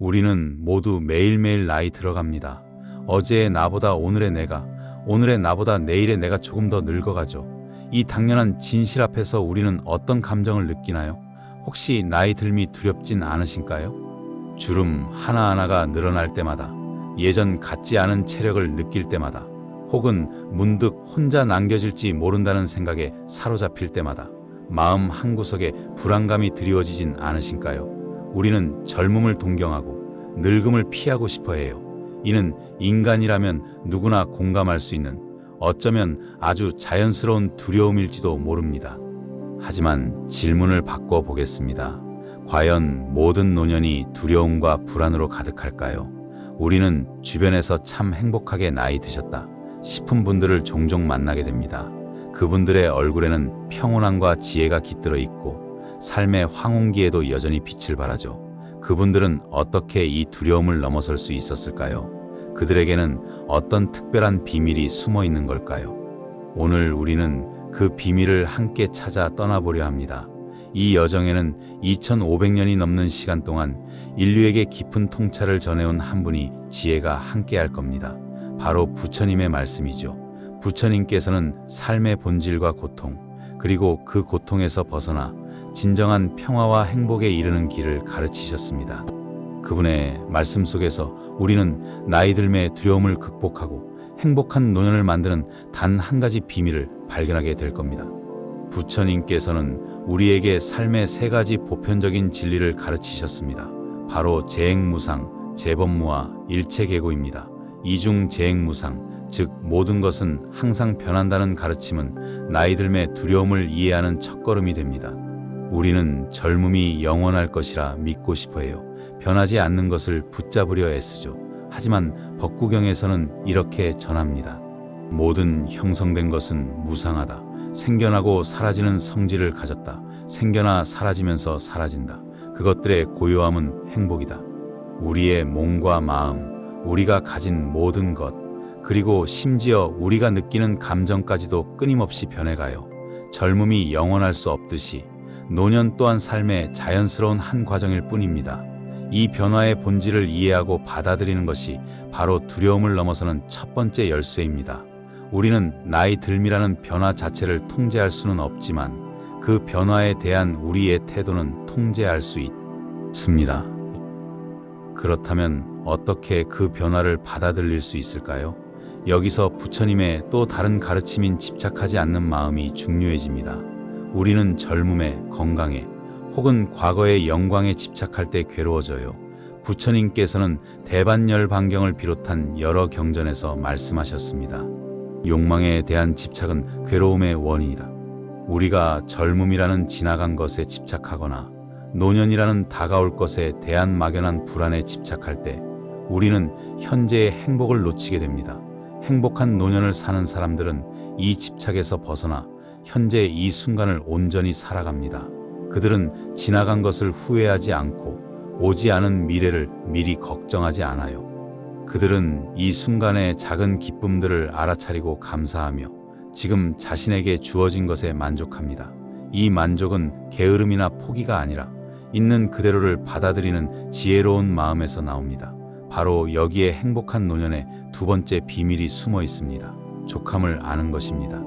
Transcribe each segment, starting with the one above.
우리는 모두 매일매일 나이 들어갑니다. 어제의 나보다 오늘의 내가, 오늘의 나보다 내일의 내가 조금 더 늙어가죠. 이 당연한 진실 앞에서 우리는 어떤 감정을 느끼나요? 혹시 나이 들미 두렵진 않으신가요? 주름 하나하나가 늘어날 때마다, 예전 같지 않은 체력을 느낄 때마다, 혹은 문득 혼자 남겨질지 모른다는 생각에 사로잡힐 때마다 마음 한구석에 불안감이 드리워지진 않으신가요? 우리는 젊음을 동경하고 늙음을 피하고 싶어 해요. 이는 인간이라면 누구나 공감할 수 있는, 어쩌면 아주 자연스러운 두려움일지도 모릅니다. 하지만 질문을 바꿔 보겠습니다. 과연 모든 노년이 두려움과 불안으로 가득할까요? 우리는 주변에서 참 행복하게 나이 드셨다 싶은 분들을 종종 만나게 됩니다. 그분들의 얼굴에는 평온함과 지혜가 깃들어 있고 삶의 황혼기에도 여전히 빛을 발하죠. 그분들은 어떻게 이 두려움을 넘어설 수 있었을까요? 그들에게는 어떤 특별한 비밀이 숨어 있는 걸까요? 오늘 우리는 그 비밀을 함께 찾아 떠나보려 합니다. 이 여정에는 2500년이 넘는 시간 동안 인류에게 깊은 통찰을 전해온 한 분이 지혜가 함께할 겁니다. 바로 부처님의 말씀이죠. 부처님께서는 삶의 본질과 고통, 그리고 그 고통에서 벗어나 진정한 평화와 행복에 이르는 길을 가르치셨습니다. 그분의 말씀 속에서 우리는 나이 들매의 두려움을 극복하고 행복한 노년을 만드는 단 한 가지 비밀을 발견하게 될 겁니다. 부처님께서는 우리에게 삶의 세 가지 보편적인 진리를 가르치셨습니다. 바로 재행무상, 재법무와 일체계고입니다. 이중 재행무상, 즉 모든 것은 항상 변한다는 가르침은 나이 들매 두려움을 이해하는 첫걸음이 됩니다. 우리는 젊음이 영원할 것이라 믿고 싶어해요. 변하지 않는 것을 붙잡으려 애쓰죠. 하지만 법구경에서는 이렇게 전합니다. 모든 형성된 것은 무상하다. 생겨나고 사라지는 성질을 가졌다. 생겨나 사라지면서 사라진다. 그것들의 고요함은 행복이다. 우리의 몸과 마음, 우리가 가진 모든 것, 그리고 심지어 우리가 느끼는 감정까지도 끊임없이 변해가요. 젊음이 영원할 수 없듯이 노년 또한 삶의 자연스러운 한 과정일 뿐입니다. 이 변화의 본질을 이해하고 받아들이는 것이 바로 두려움을 넘어서는 첫 번째 열쇠입니다. 우리는 나이 들미라는 변화 자체를 통제할 수는 없지만 그 변화에 대한 우리의 태도는 통제할 수 있습니다. 그렇다면 어떻게 그 변화를 받아들일 수 있을까요? 여기서 부처님의 또 다른 가르침인 집착하지 않는 마음이 중요해집니다. 우리는 젊음에, 건강에, 혹은 과거의 영광에 집착할 때 괴로워져요. 부처님께서는 대반열반경을 비롯한 여러 경전에서 말씀하셨습니다. 욕망에 대한 집착은 괴로움의 원인이다. 우리가 젊음이라는 지나간 것에 집착하거나 노년이라는 다가올 것에 대한 막연한 불안에 집착할 때 우리는 현재의 행복을 놓치게 됩니다. 행복한 노년을 사는 사람들은 이 집착에서 벗어나 현재 이 순간을 온전히 살아갑니다. 그들은 지나간 것을 후회하지 않고 오지 않은 미래를 미리 걱정하지 않아요. 그들은 이 순간의 작은 기쁨들을 알아차리고 감사하며 지금 자신에게 주어진 것에 만족합니다. 이 만족은 게으름이나 포기가 아니라 있는 그대로를 받아들이는 지혜로운 마음에서 나옵니다. 바로 여기에 행복한 노년의 두 번째 비밀이 숨어 있습니다. 족함을 아는 것입니다.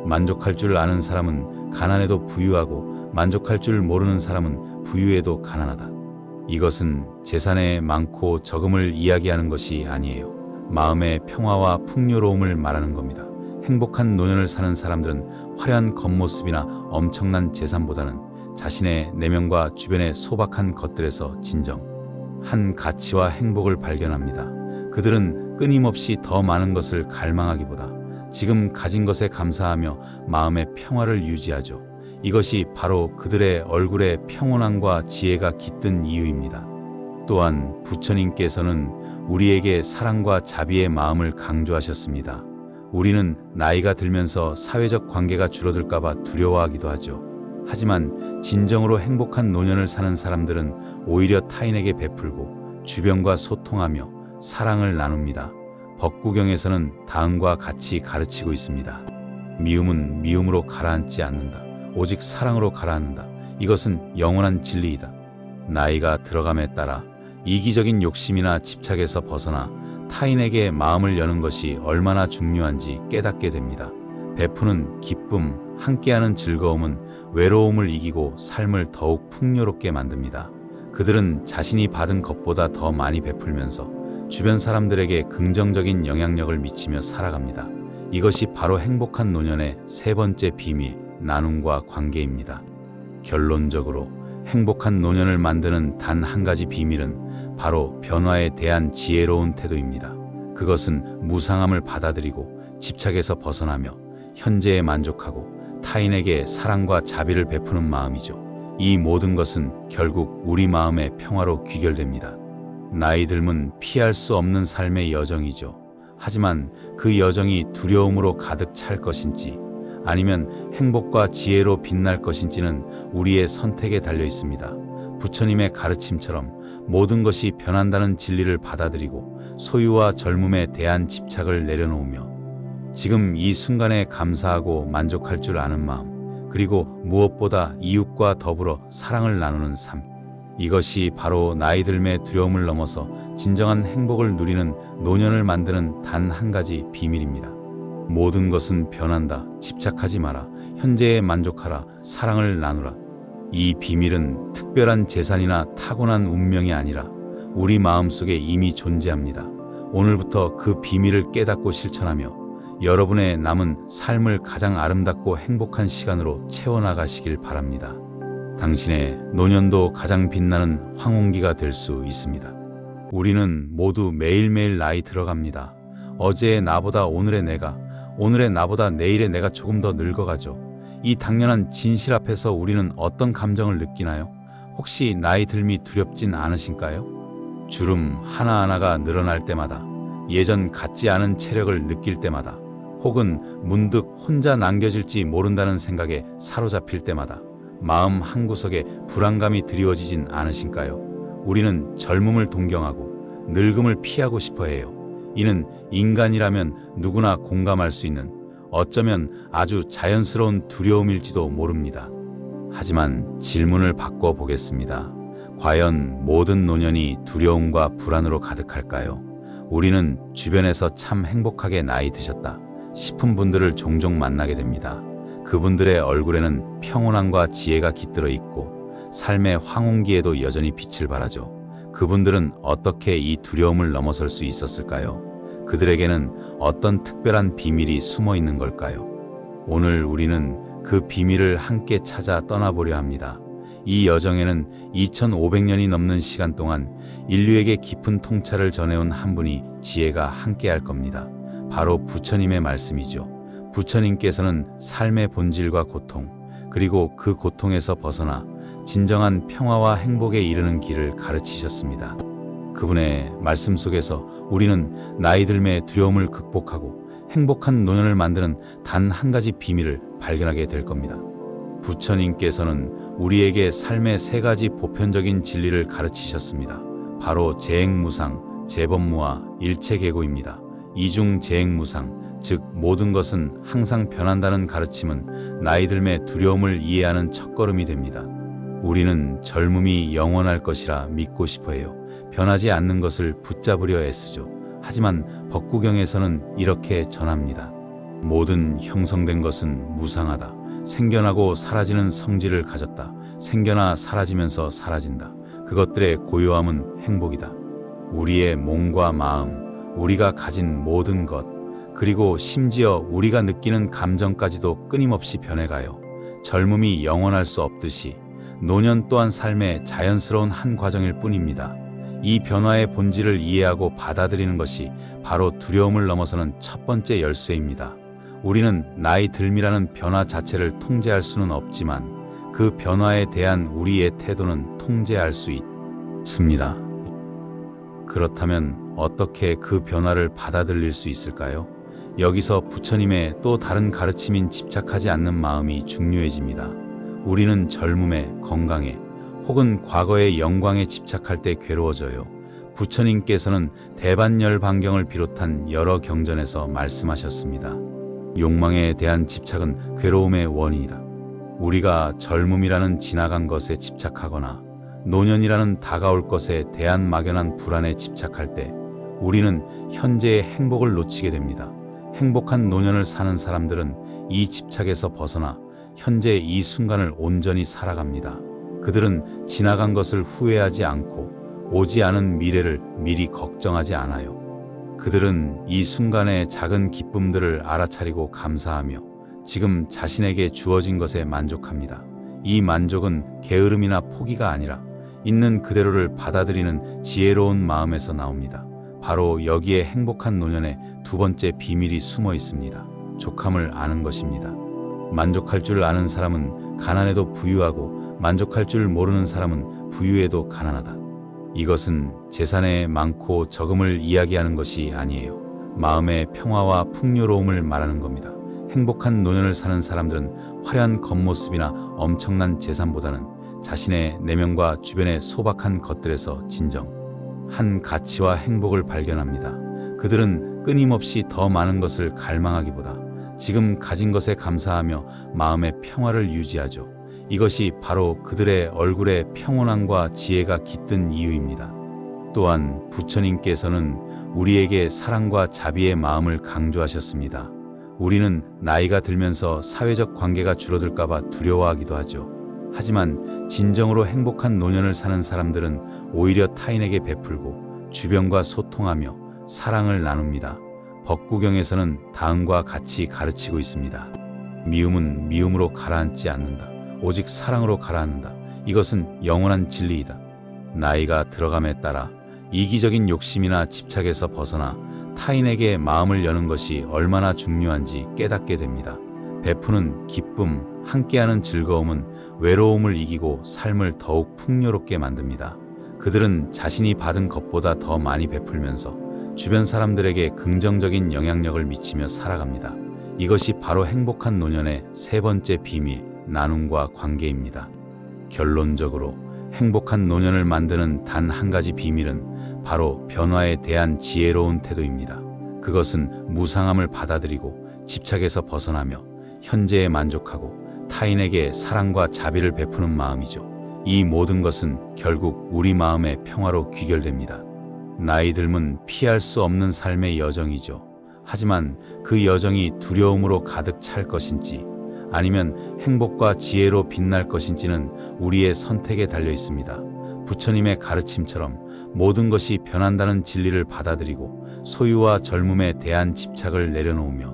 만족할 줄 아는 사람은 가난해도 부유하고 만족할 줄 모르는 사람은 부유해도 가난하다. 이것은 재산의 많고 적음을 이야기하는 것이 아니에요. 마음의 평화와 풍요로움을 말하는 겁니다. 행복한 노년을 사는 사람들은 화려한 겉모습이나 엄청난 재산보다는 자신의 내면과 주변의 소박한 것들에서 진정한 가치와 행복을 발견합니다. 그들은 끊임없이 더 많은 것을 갈망하기보다 지금 가진 것에 감사하며 마음의 평화를 유지하죠. 이것이 바로 그들의 얼굴에 평온함과 지혜가 깃든 이유입니다. 또한 부처님께서는 우리에게 사랑과 자비의 마음을 강조하셨습니다. 우리는 나이가 들면서 사회적 관계가 줄어들까봐 두려워하기도 하죠. 하지만 진정으로 행복한 노년을 사는 사람들은 오히려 타인에게 베풀고 주변과 소통하며 사랑을 나눕니다. 법구경에서는 다음과 같이 가르치고 있습니다. 미움은 미움으로 가라앉지 않는다. 오직 사랑으로 가라앉는다. 이것은 영원한 진리이다. 나이가 들어감에 따라 이기적인 욕심이나 집착에서 벗어나 타인에게 마음을 여는 것이 얼마나 중요한지 깨닫게 됩니다. 베푸는 기쁨, 함께하는 즐거움은 외로움을 이기고 삶을 더욱 풍요롭게 만듭니다. 그들은 자신이 받은 것보다 더 많이 베풀면서 주변 사람들에게 긍정적인 영향력을 미치며 살아갑니다. 이것이 바로 행복한 노년의 세 번째 비밀, 나눔과 관계입니다. 결론적으로 행복한 노년을 만드는 단 한 가지 비밀은 바로 변화에 대한 지혜로운 태도입니다. 그것은 무상함을 받아들이고 집착에서 벗어나며 현재에 만족하고 타인에게 사랑과 자비를 베푸는 마음이죠. 이 모든 것은 결국 우리 마음의 평화로 귀결됩니다. 나이 들면 피할 수 없는 삶의 여정이죠. 하지만 그 여정이 두려움으로 가득 찰 것인지 아니면 행복과 지혜로 빛날 것인지는 우리의 선택에 달려 있습니다. 부처님의 가르침처럼 모든 것이 변한다는 진리를 받아들이고 소유와 젊음에 대한 집착을 내려놓으며 지금 이 순간에 감사하고 만족할 줄 아는 마음, 그리고 무엇보다 이웃과 더불어 사랑을 나누는 삶, 이것이 바로 나이 들매 두려움을 넘어서 진정한 행복을 누리는 노년을 만드는 단 한 가지 비밀입니다. 모든 것은 변한다. 집착하지 마라. 현재에 만족하라. 사랑을 나누라. 이 비밀은 특별한 재산이나 타고난 운명이 아니라 우리 마음속에 이미 존재합니다. 오늘부터 그 비밀을 깨닫고 실천하며 여러분의 남은 삶을 가장 아름답고 행복한 시간으로 채워나가시길 바랍니다. 당신의 노년도 가장 빛나는 황혼기가 될 수 있습니다. 우리는 모두 매일매일 나이 들어갑니다. 어제의 나보다 오늘의 내가, 오늘의 나보다 내일의 내가 조금 더 늙어가죠. 이 당연한 진실 앞에서 우리는 어떤 감정을 느끼나요? 혹시 나이 들미 두렵진 않으신가요? 주름 하나하나가 늘어날 때마다, 예전 같지 않은 체력을 느낄 때마다, 혹은 문득 혼자 남겨질지 모른다는 생각에 사로잡힐 때마다 마음 한구석에 불안감이 드리워지진 않으신가요? 우리는 젊음을 동경하고 늙음을 피하고 싶어 해요. 이는 인간이라면 누구나 공감할 수 있는 어쩌면 아주 자연스러운 두려움일지도 모릅니다. 하지만 질문을 바꿔보겠습니다. 과연 모든 노년이 두려움과 불안으로 가득할까요? 우리는 주변에서 참 행복하게 나이 드셨다 싶은 분들을 종종 만나게 됩니다. 그분들의 얼굴에는 평온함과 지혜가 깃들어 있고 삶의 황혼기에도 여전히 빛을 발하죠. 그분들은 어떻게 이 두려움을 넘어설 수 있었을까요? 그들에게는 어떤 특별한 비밀이 숨어 있는 걸까요? 오늘 우리는 그 비밀을 함께 찾아 떠나보려 합니다. 이 여정에는 2500년이 넘는 시간 동안 인류에게 깊은 통찰을 전해온 한 분이 지혜가 함께할 겁니다. 바로 부처님의 말씀이죠. 부처님께서는 삶의 본질과 고통, 그리고 그 고통에서 벗어나 진정한 평화와 행복에 이르는 길을 가르치셨습니다. 그분의 말씀 속에서 우리는 나이 들매 두려움을 극복하고 행복한 노년을 만드는 단 한 가지 비밀을 발견하게 될 겁니다. 부처님께서는 우리에게 삶의 세 가지 보편적인 진리를 가르치셨습니다. 바로 재행무상, 재범무와 일체계고입니다. 이중재행무상, 즉 모든 것은 항상 변한다는 가르침은 나이 들매 두려움을 이해하는 첫걸음이 됩니다. 우리는 젊음이 영원할 것이라 믿고 싶어해요. 변하지 않는 것을 붙잡으려 애쓰죠. 하지만 법구경에서는 이렇게 전합니다. 모든 형성된 것은 무상하다. 생겨나고 사라지는 성질을 가졌다. 생겨나 사라지면서 사라진다. 그것들의 고요함은 행복이다. 우리의 몸과 마음, 우리가 가진 모든 것, 그리고 심지어 우리가 느끼는 감정까지도 끊임없이 변해가요. 젊음이 영원할 수 없듯이 노년 또한 삶의 자연스러운 한 과정일 뿐입니다. 이 변화의 본질을 이해하고 받아들이는 것이 바로 두려움을 넘어서는 첫 번째 열쇠입니다. 우리는 나이 들미라는 변화 자체를 통제할 수는 없지만 그 변화에 대한 우리의 태도는 통제할 수 있습니다. 그렇다면 어떻게 그 변화를 받아들일 수 있을까요? 여기서 부처님의 또 다른 가르침인 집착하지 않는 마음이 중요해집니다. 우리는 젊음에, 건강에, 혹은 과거의 영광에 집착할 때 괴로워져요. 부처님께서는 대반열반경을 비롯한 여러 경전에서 말씀하셨습니다. 욕망에 대한 집착은 괴로움의 원인이다. 우리가 젊음이라는 지나간 것에 집착하거나 노년이라는 다가올 것에 대한 막연한 불안에 집착할 때 우리는 현재의 행복을 놓치게 됩니다. 행복한 노년을 사는 사람들은 이 집착에서 벗어나 현재의 이 순간을 온전히 살아갑니다. 그들은 지나간 것을 후회하지 않고 오지 않은 미래를 미리 걱정하지 않아요. 그들은 이 순간의 작은 기쁨들을 알아차리고 감사하며 지금 자신에게 주어진 것에 만족합니다. 이 만족은 게으름이나 포기가 아니라 있는 그대로를 받아들이는 지혜로운 마음에서 나옵니다. 바로 여기에 행복한 노년의 두 번째 비밀이 숨어 있습니다. 족함을 아는 것입니다. 만족할 줄 아는 사람은 가난해도 부유하고 만족할 줄 모르는 사람은 부유해도 가난하다. 이것은 재산의 많고 적음을 이야기하는 것이 아니에요. 마음의 평화와 풍요로움을 말하는 겁니다. 행복한 노년을 사는 사람들은 화려한 겉모습이나 엄청난 재산보다는 자신의 내면과 주변의 소박한 것들에서 진정한 가치와 행복을 발견합니다. 그들은 끊임없이 더 많은 것을 갈망하기보다 지금 가진 것에 감사하며 마음의 평화를 유지하죠. 이것이 바로 그들의 얼굴에 평온함과 지혜가 깃든 이유입니다. 또한 부처님께서는 우리에게 사랑과 자비의 마음을 강조하셨습니다. 우리는 나이가 들면서 사회적 관계가 줄어들까봐 두려워하기도 하죠. 하지만 진정으로 행복한 노년을 사는 사람들은 오히려 타인에게 베풀고 주변과 소통하며 사랑을 나눕니다. 법구경에서는 다음과 같이 가르치고 있습니다. 미움은 미움으로 가라앉지 않는다. 오직 사랑으로 가라앉는다. 이것은 영원한 진리이다. 나이가 들어감에 따라 이기적인 욕심이나 집착에서 벗어나 타인에게 마음을 여는 것이 얼마나 중요한지 깨닫게 됩니다. 베푸는 기쁨, 함께하는 즐거움은 외로움을 이기고 삶을 더욱 풍요롭게 만듭니다. 그들은 자신이 받은 것보다 더 많이 베풀면서 주변 사람들에게 긍정적인 영향력을 미치며 살아갑니다. 이것이 바로 행복한 노년의 세 번째 비밀, 나눔과 관계입니다. 결론적으로 행복한 노년을 만드는 단 한 가지 비밀은 바로 변화에 대한 지혜로운 태도입니다. 그것은 무상함을 받아들이고 집착에서 벗어나며 현재에 만족하고 타인에게 사랑과 자비를 베푸는 마음이죠. 이 모든 것은 결국 우리 마음의 평화로 귀결됩니다. 나이 들면 피할 수 없는 삶의 여정이죠. 하지만 그 여정이 두려움으로 가득 찰 것인지 아니면 행복과 지혜로 빛날 것인지는 우리의 선택에 달려 있습니다. 부처님의 가르침처럼 모든 것이 변한다는 진리를 받아들이고 소유와 젊음에 대한 집착을 내려놓으며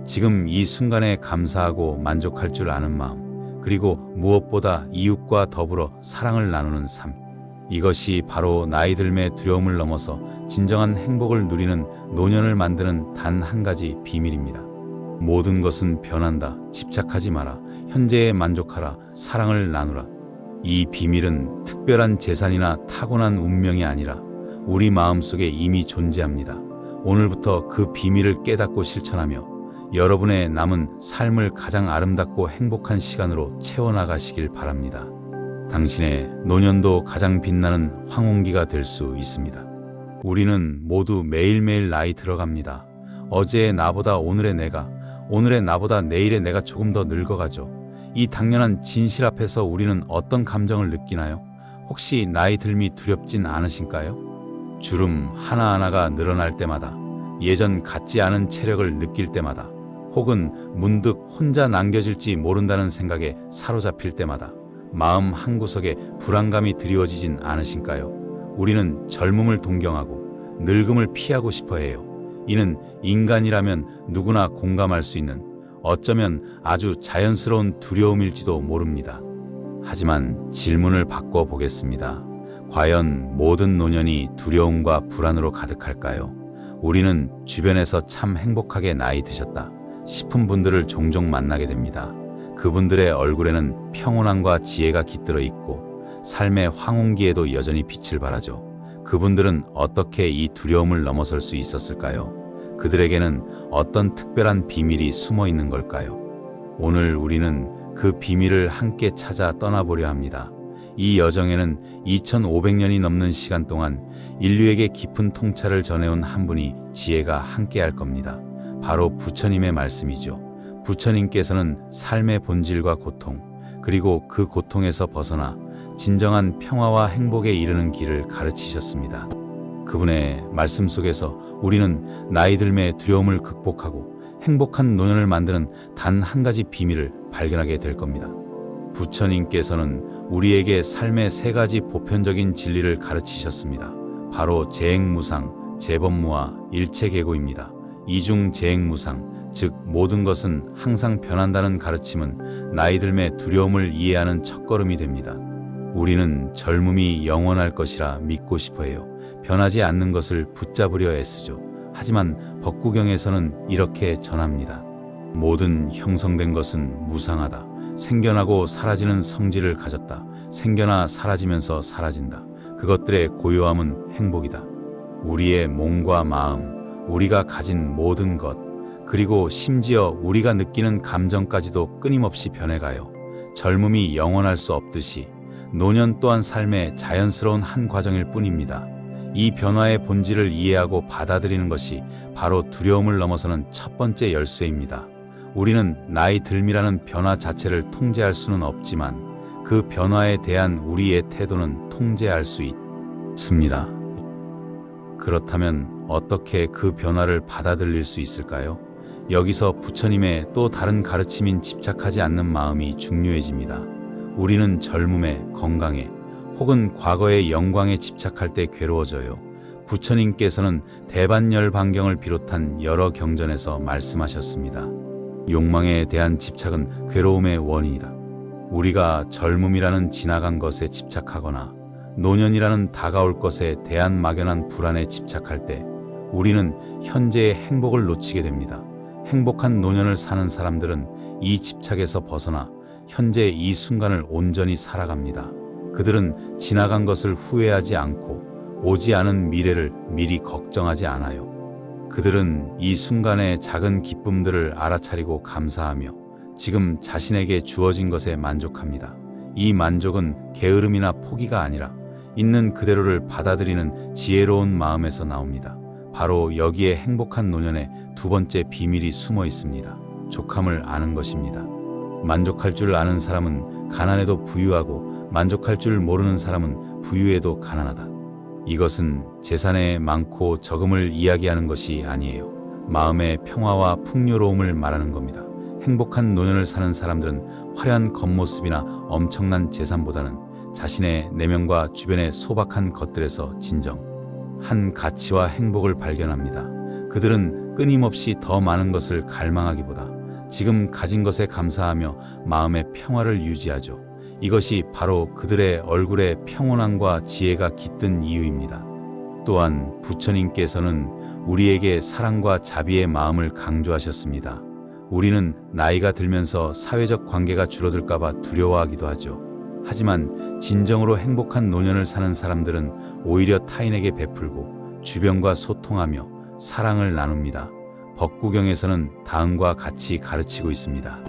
지금 이 순간에 감사하고 만족할 줄 아는 마음, 그리고 무엇보다 이웃과 더불어 사랑을 나누는 삶, 이것이 바로 나이 들매 두려움을 넘어서 진정한 행복을 누리는 노년을 만드는 단 한 가지 비밀입니다. 모든 것은 변한다. 집착하지 마라. 현재에 만족하라. 사랑을 나누라. 이 비밀은 특별한 재산이나 타고난 운명이 아니라 우리 마음속에 이미 존재합니다. 오늘부터 그 비밀을 깨닫고 실천하며 여러분의 남은 삶을 가장 아름답고 행복한 시간으로 채워나가시길 바랍니다. 당신의 노년도 가장 빛나는 황혼기가 될 수 있습니다. 우리는 모두 매일매일 나이 들어갑니다. 어제의 나보다 오늘의 내가, 오늘의 나보다 내일의 내가 조금 더 늙어가죠. 이 당연한 진실 앞에서 우리는 어떤 감정을 느끼나요? 혹시 나이 들미 두렵진 않으신가요? 주름 하나하나가 늘어날 때마다, 예전 같지 않은 체력을 느낄 때마다, 혹은 문득 혼자 남겨질지 모른다는 생각에 사로잡힐 때마다 마음 한구석에 불안감이 드리워지진 않으신가요? 우리는 젊음을 동경하고 늙음을 피하고 싶어 해요. 이는 인간이라면 누구나 공감할 수 있는 어쩌면 아주 자연스러운 두려움일지도 모릅니다. 하지만 질문을 바꿔 보겠습니다. 과연 모든 노년이 두려움과 불안으로 가득할까요? 우리는 주변에서 참 행복하게 나이 드셨다 싶은 분들을 종종 만나게 됩니다. 그분들의 얼굴에는 평온함과 지혜가 깃들어 있고 삶의 황혼기에도 여전히 빛을 발하죠. 그분들은 어떻게 이 두려움을 넘어설 수 있었을까요? 그들에게는 어떤 특별한 비밀이 숨어 있는 걸까요? 오늘 우리는 그 비밀을 함께 찾아 떠나보려 합니다. 이 여정에는 2500년이 넘는 시간 동안 인류에게 깊은 통찰을 전해온 한 분이 지혜가 함께할 겁니다. 바로 부처님의 말씀이죠. 부처님께서는 삶의 본질과 고통, 그리고 그 고통에서 벗어나 진정한 평화와 행복에 이르는 길을 가르치셨습니다. 그분의 말씀 속에서 우리는 나이 들매의 두려움을 극복하고 행복한 노년을 만드는 단 한 가지 비밀을 발견하게 될 겁니다. 부처님께서는 우리에게 삶의 세 가지 보편적인 진리를 가르치셨습니다. 바로 재행무상, 재범무와 일체계고입니다. 이중재행무상, 즉 모든 것은 항상 변한다는 가르침은 나이 들매 두려움을 이해하는 첫걸음이 됩니다. 우리는 젊음이 영원할 것이라 믿고 싶어해요. 변하지 않는 것을 붙잡으려 애쓰죠. 하지만 법구경에서는 이렇게 전합니다. 모든 형성된 것은 무상하다. 생겨나고 사라지는 성질을 가졌다. 생겨나 사라지면서 사라진다. 그것들의 고요함은 행복이다. 우리의 몸과 마음, 우리가 가진 모든 것, 그리고 심지어 우리가 느끼는 감정까지도 끊임없이 변해가요. 젊음이 영원할 수 없듯이 노년 또한 삶의 자연스러운 한 과정일 뿐입니다. 이 변화의 본질을 이해하고 받아들이는 것이 바로 두려움을 넘어서는 첫 번째 열쇠입니다. 우리는 나이 들미라는 변화 자체를 통제할 수는 없지만 그 변화에 대한 우리의 태도는 통제할 수 있습니다. 그렇다면 어떻게 그 변화를 받아들일 수 있을까요? 여기서 부처님의 또 다른 가르침인 집착하지 않는 마음이 중요해집니다. 우리는 젊음에, 건강에, 혹은 과거의 영광에 집착할 때 괴로워져요. 부처님께서는 대반열반경을 비롯한 여러 경전에서 말씀하셨습니다. 욕망에 대한 집착은 괴로움의 원인이다. 우리가 젊음이라는 지나간 것에 집착하거나 노년이라는 다가올 것에 대한 막연한 불안에 집착할 때 우리는 현재의 행복을 놓치게 됩니다. 행복한 노년을 사는 사람들은 이 집착에서 벗어나 현재 이 순간을 온전히 살아갑니다. 그들은 지나간 것을 후회하지 않고 오지 않은 미래를 미리 걱정하지 않아요. 그들은 이 순간의 작은 기쁨들을 알아차리고 감사하며 지금 자신에게 주어진 것에 만족합니다. 이 만족은 게으름이나 포기가 아니라 있는 그대로를 받아들이는 지혜로운 마음에서 나옵니다. 바로 여기에 행복한 노년의 두 번째 비밀이 숨어 있습니다. 족함을 아는 것입니다. 만족할 줄 아는 사람은 가난해도 부유하고 만족할 줄 모르는 사람은 부유해도 가난하다. 이것은 재산의 많고 적음을 이야기하는 것이 아니에요. 마음의 평화와 풍요로움을 말하는 겁니다. 행복한 노년을 사는 사람들은 화려한 겉모습이나 엄청난 재산보다는 자신의 내면과 주변의 소박한 것들에서 진정한 가치와 행복을 발견합니다. 그들은 끊임없이 더 많은 것을 갈망하기보다 지금 가진 것에 감사하며 마음의 평화를 유지하죠. 이것이 바로 그들의 얼굴에 평온함과 지혜가 깃든 이유입니다. 또한 부처님께서는 우리에게 사랑과 자비의 마음을 강조하셨습니다. 우리는 나이가 들면서 사회적 관계가 줄어들까봐 두려워하기도 하죠. 하지만 진정으로 행복한 노년을 사는 사람들은 오히려 타인에게 베풀고 주변과 소통하며 사랑을 나눕니다. 법구경에서는 다음과 같이 가르치고 있습니다.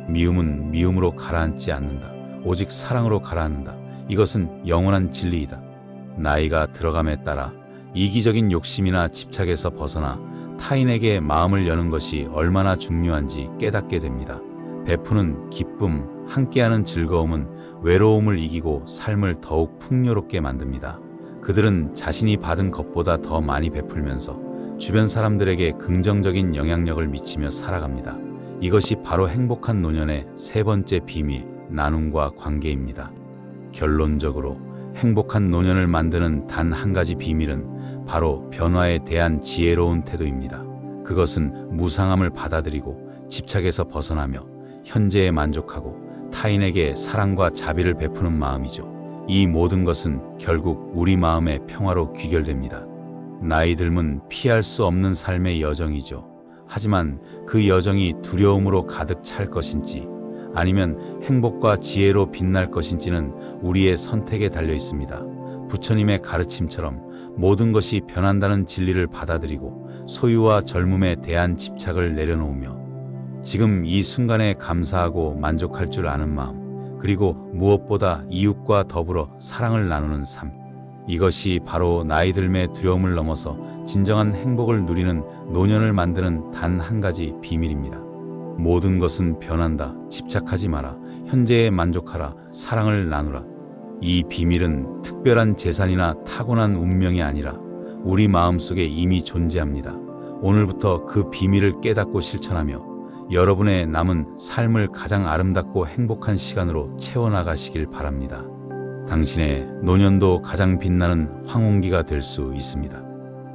미움은 미움으로 가라앉지 않는다. 오직 사랑으로 가라앉는다. 이것은 영원한 진리이다. 나이가 들어감에 따라 이기적인 욕심이나 집착에서 벗어나 타인에게 마음을 여는 것이 얼마나 중요한지 깨닫게 됩니다. 베푸는 기쁨, 함께하는 즐거움은 외로움을 이기고 삶을 더욱 풍요롭게 만듭니다. 그들은 자신이 받은 것보다 더 많이 베풀면서 주변 사람들에게 긍정적인 영향력을 미치며 살아갑니다. 이것이 바로 행복한 노년의 세 번째 비밀, 나눔과 관계입니다. 결론적으로 행복한 노년을 만드는 단 한 가지 비밀은 바로 변화에 대한 지혜로운 태도입니다. 그것은 무상함을 받아들이고 집착에서 벗어나며 현재에 만족하고 타인에게 사랑과 자비를 베푸는 마음이죠. 이 모든 것은 결국 우리 마음의 평화로 귀결됩니다. 나이 들면 피할 수 없는 삶의 여정이죠. 하지만 그 여정이 두려움으로 가득 찰 것인지 아니면 행복과 지혜로 빛날 것인지는 우리의 선택에 달려 있습니다. 부처님의 가르침처럼 모든 것이 변한다는 진리를 받아들이고 소유와 젊음에 대한 집착을 내려놓으며 지금 이 순간에 감사하고 만족할 줄 아는 마음, 그리고 무엇보다 이웃과 더불어 사랑을 나누는 삶, 이것이 바로 나이 들매 두려움을 넘어서 진정한 행복을 누리는 노년을 만드는 단 한 가지 비밀입니다. 모든 것은 변한다. 집착하지 마라. 현재에 만족하라. 사랑을 나누라. 이 비밀은 특별한 재산이나 타고난 운명이 아니라 우리 마음속에 이미 존재합니다. 오늘부터 그 비밀을 깨닫고 실천하며 여러분의 남은 삶을 가장 아름답고 행복한 시간으로 채워나가시길 바랍니다. 당신의 노년도 가장 빛나는 황혼기가 될 수 있습니다.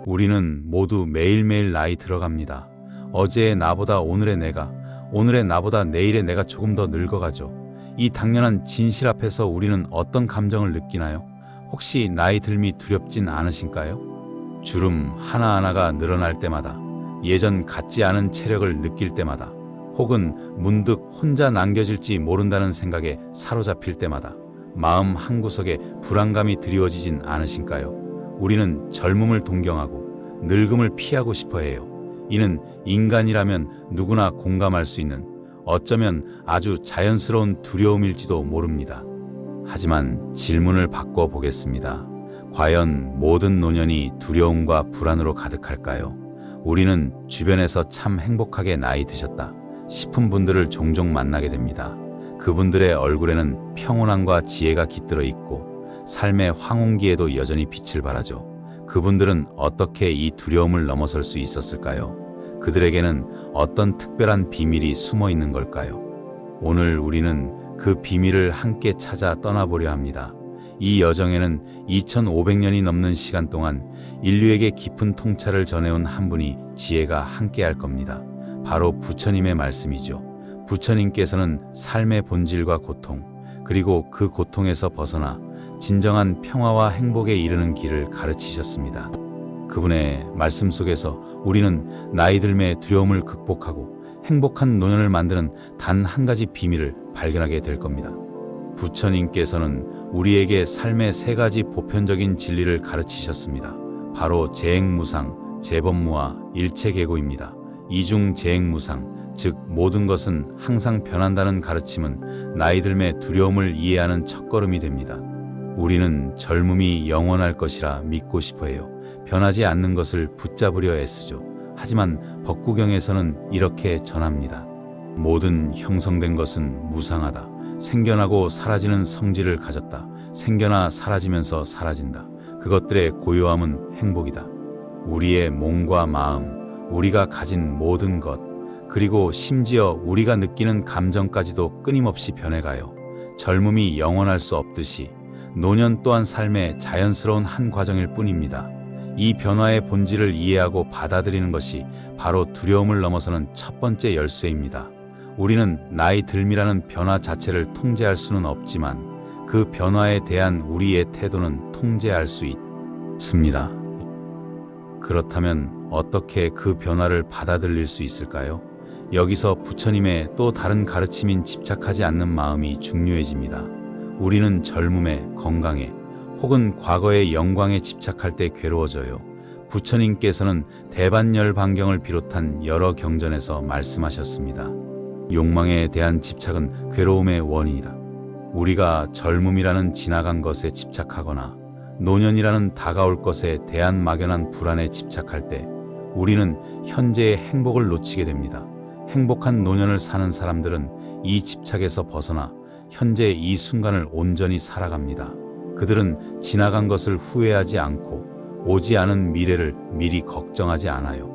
우리는 모두 매일매일 나이 들어갑니다. 어제의 나보다 오늘의 내가, 오늘의 나보다 내일의 내가 조금 더 늙어가죠. 이 당연한 진실 앞에서 우리는 어떤 감정을 느끼나요? 혹시 나이 들미 두렵진 않으신가요? 주름 하나하나가 늘어날 때마다, 예전 같지 않은 체력을 느낄 때마다, 혹은 문득 혼자 남겨질지 모른다는 생각에 사로잡힐 때마다 마음 한구석에 불안감이 드리워지진 않으신가요? 우리는 젊음을 동경하고 늙음을 피하고 싶어 해요. 이는 인간이라면 누구나 공감할 수 있는, 어쩌면 아주 자연스러운 두려움일지도 모릅니다. 하지만 질문을 바꿔보겠습니다. 과연 모든 노년이 두려움과 불안으로 가득할까요? 우리는 주변에서 참 행복하게 나이 드셨다 싶은 분들을 종종 만나게 됩니다. 그분들의 얼굴에는 평온함과 지혜가 깃들어 있고 삶의 황혼기에도 여전히 빛을 발하죠. 그분들은 어떻게 이 두려움을 넘어설 수 있었을까요? 그들에게는 어떤 특별한 비밀이 숨어 있는 걸까요? 오늘 우리는 그 비밀을 함께 찾아 떠나보려 합니다. 이 여정에는 2500년이 넘는 시간 동안 인류에게 깊은 통찰을 전해온 한 분이 지혜가 함께할 겁니다. 바로 부처님의 말씀이죠. 부처님께서는 삶의 본질과 고통, 그리고 그 고통에서 벗어나 진정한 평화와 행복에 이르는 길을 가르치셨습니다. 그분의 말씀 속에서 우리는 나이 들매의 두려움을 극복하고 행복한 노년을 만드는 단 한 가지 비밀을 발견하게 될 겁니다. 부처님께서는 우리에게 삶의 세 가지 보편적인 진리를 가르치셨습니다. 바로 재행무상, 재법무와 일체계고입니다. 이중 재행무상, 즉 모든 것은 항상 변한다는 가르침은 나이 들매 두려움을 이해하는 첫걸음이 됩니다. 우리는 젊음이 영원할 것이라 믿고 싶어해요. 변하지 않는 것을 붙잡으려 애쓰죠. 하지만 법구경에서는 이렇게 전합니다. 모든 형성된 것은 무상하다. 생겨나고 사라지는 성질을 가졌다. 생겨나 사라지면서 사라진다. 그것들의 고요함은 행복이다. 우리의 몸과 마음, 우리가 가진 모든 것, 그리고 심지어 우리가 느끼는 감정까지도 끊임없이 변해가요. 젊음이 영원할 수 없듯이 노년 또한 삶의 자연스러운 한 과정일 뿐입니다. 이 변화의 본질을 이해하고 받아들이는 것이 바로 두려움을 넘어서는 첫 번째 열쇠입니다. 우리는 나이 들미라는 변화 자체를 통제할 수는 없지만 그 변화에 대한 우리의 태도는 통제할 수 있습니다. 그렇다면 어떻게 그 변화를 받아들일 수 있을까요? 여기서 부처님의 또 다른 가르침인 집착하지 않는 마음이 중요해집니다. 우리는 젊음에, 건강에, 혹은 과거의 영광에 집착할 때 괴로워져요. 부처님께서는 대반열반경을 비롯한 여러 경전에서 말씀하셨습니다. 욕망에 대한 집착은 괴로움의 원인이다. 우리가 젊음이라는 지나간 것에 집착하거나 노년이라는 다가올 것에 대한 막연한 불안에 집착할 때 우리는 현재의 행복을 놓치게 됩니다. 행복한 노년을 사는 사람들은 이 집착에서 벗어나 현재 이 순간을 온전히 살아갑니다. 그들은 지나간 것을 후회하지 않고 오지 않은 미래를 미리 걱정하지 않아요.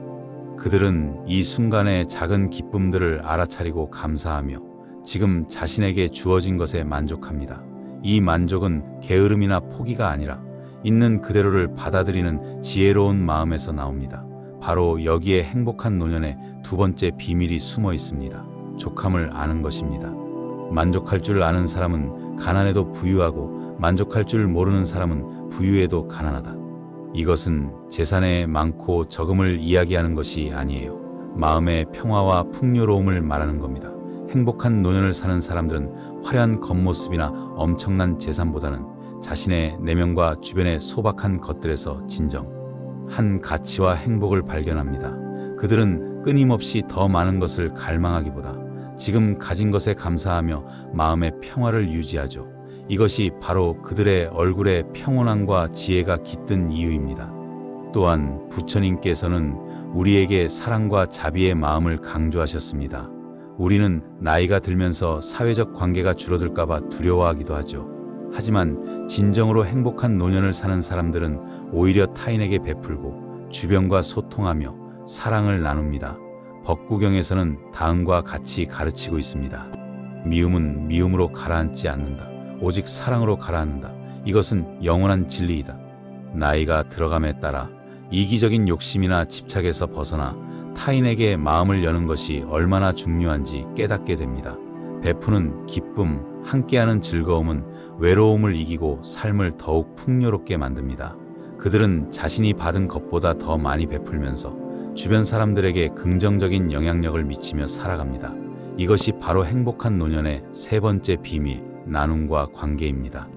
그들은 이 순간의 작은 기쁨들을 알아차리고 감사하며 지금 자신에게 주어진 것에 만족합니다. 이 만족은 게으름이나 포기가 아니라 있는 그대로를 받아들이는 지혜로운 마음에서 나옵니다. 바로 여기에 행복한 노년의 두 번째 비밀이 숨어 있습니다. 족함을 아는 것입니다. 만족할 줄 아는 사람은 가난해도 부유하고 만족할 줄 모르는 사람은 부유해도 가난하다. 이것은 재산의 많고 적음을 이야기하는 것이 아니에요. 마음의 평화와 풍요로움을 말하는 겁니다. 행복한 노년을 사는 사람들은 화려한 겉모습이나 엄청난 재산보다는 자신의 내면과 주변의 소박한 것들에서 진정한 가치와 행복을 발견합니다. 그들은 끊임없이 더 많은 것을 갈망하기보다 지금 가진 것에 감사하며 마음의 평화를 유지하죠. 이것이 바로 그들의 얼굴에 평온함과 지혜가 깃든 이유입니다. 또한 부처님께서는 우리에게 사랑과 자비의 마음을 강조하셨습니다. 우리는 나이가 들면서 사회적 관계가 줄어들까 봐 두려워하기도 하죠. 하지만 진정으로 행복한 노년을 사는 사람들은 오히려 타인에게 베풀고 주변과 소통하며 사랑을 나눕니다. 법구경에서는 다음과 같이 가르치고 있습니다. 미움은 미움으로 가라앉지 않는다. 오직 사랑으로 가라앉는다. 이것은 영원한 진리이다. 나이가 들어감에 따라 이기적인 욕심이나 집착에서 벗어나 타인에게 마음을 여는 것이 얼마나 중요한지 깨닫게 됩니다. 베푸는 기쁨, 함께하는 즐거움은 외로움을 이기고 삶을 더욱 풍요롭게 만듭니다. 그들은 자신이 받은 것보다 더 많이 베풀면서 주변 사람들에게 긍정적인 영향력을 미치며 살아갑니다. 이것이 바로 행복한 노년의 세 번째 비밀, 나눔과 관계입니다.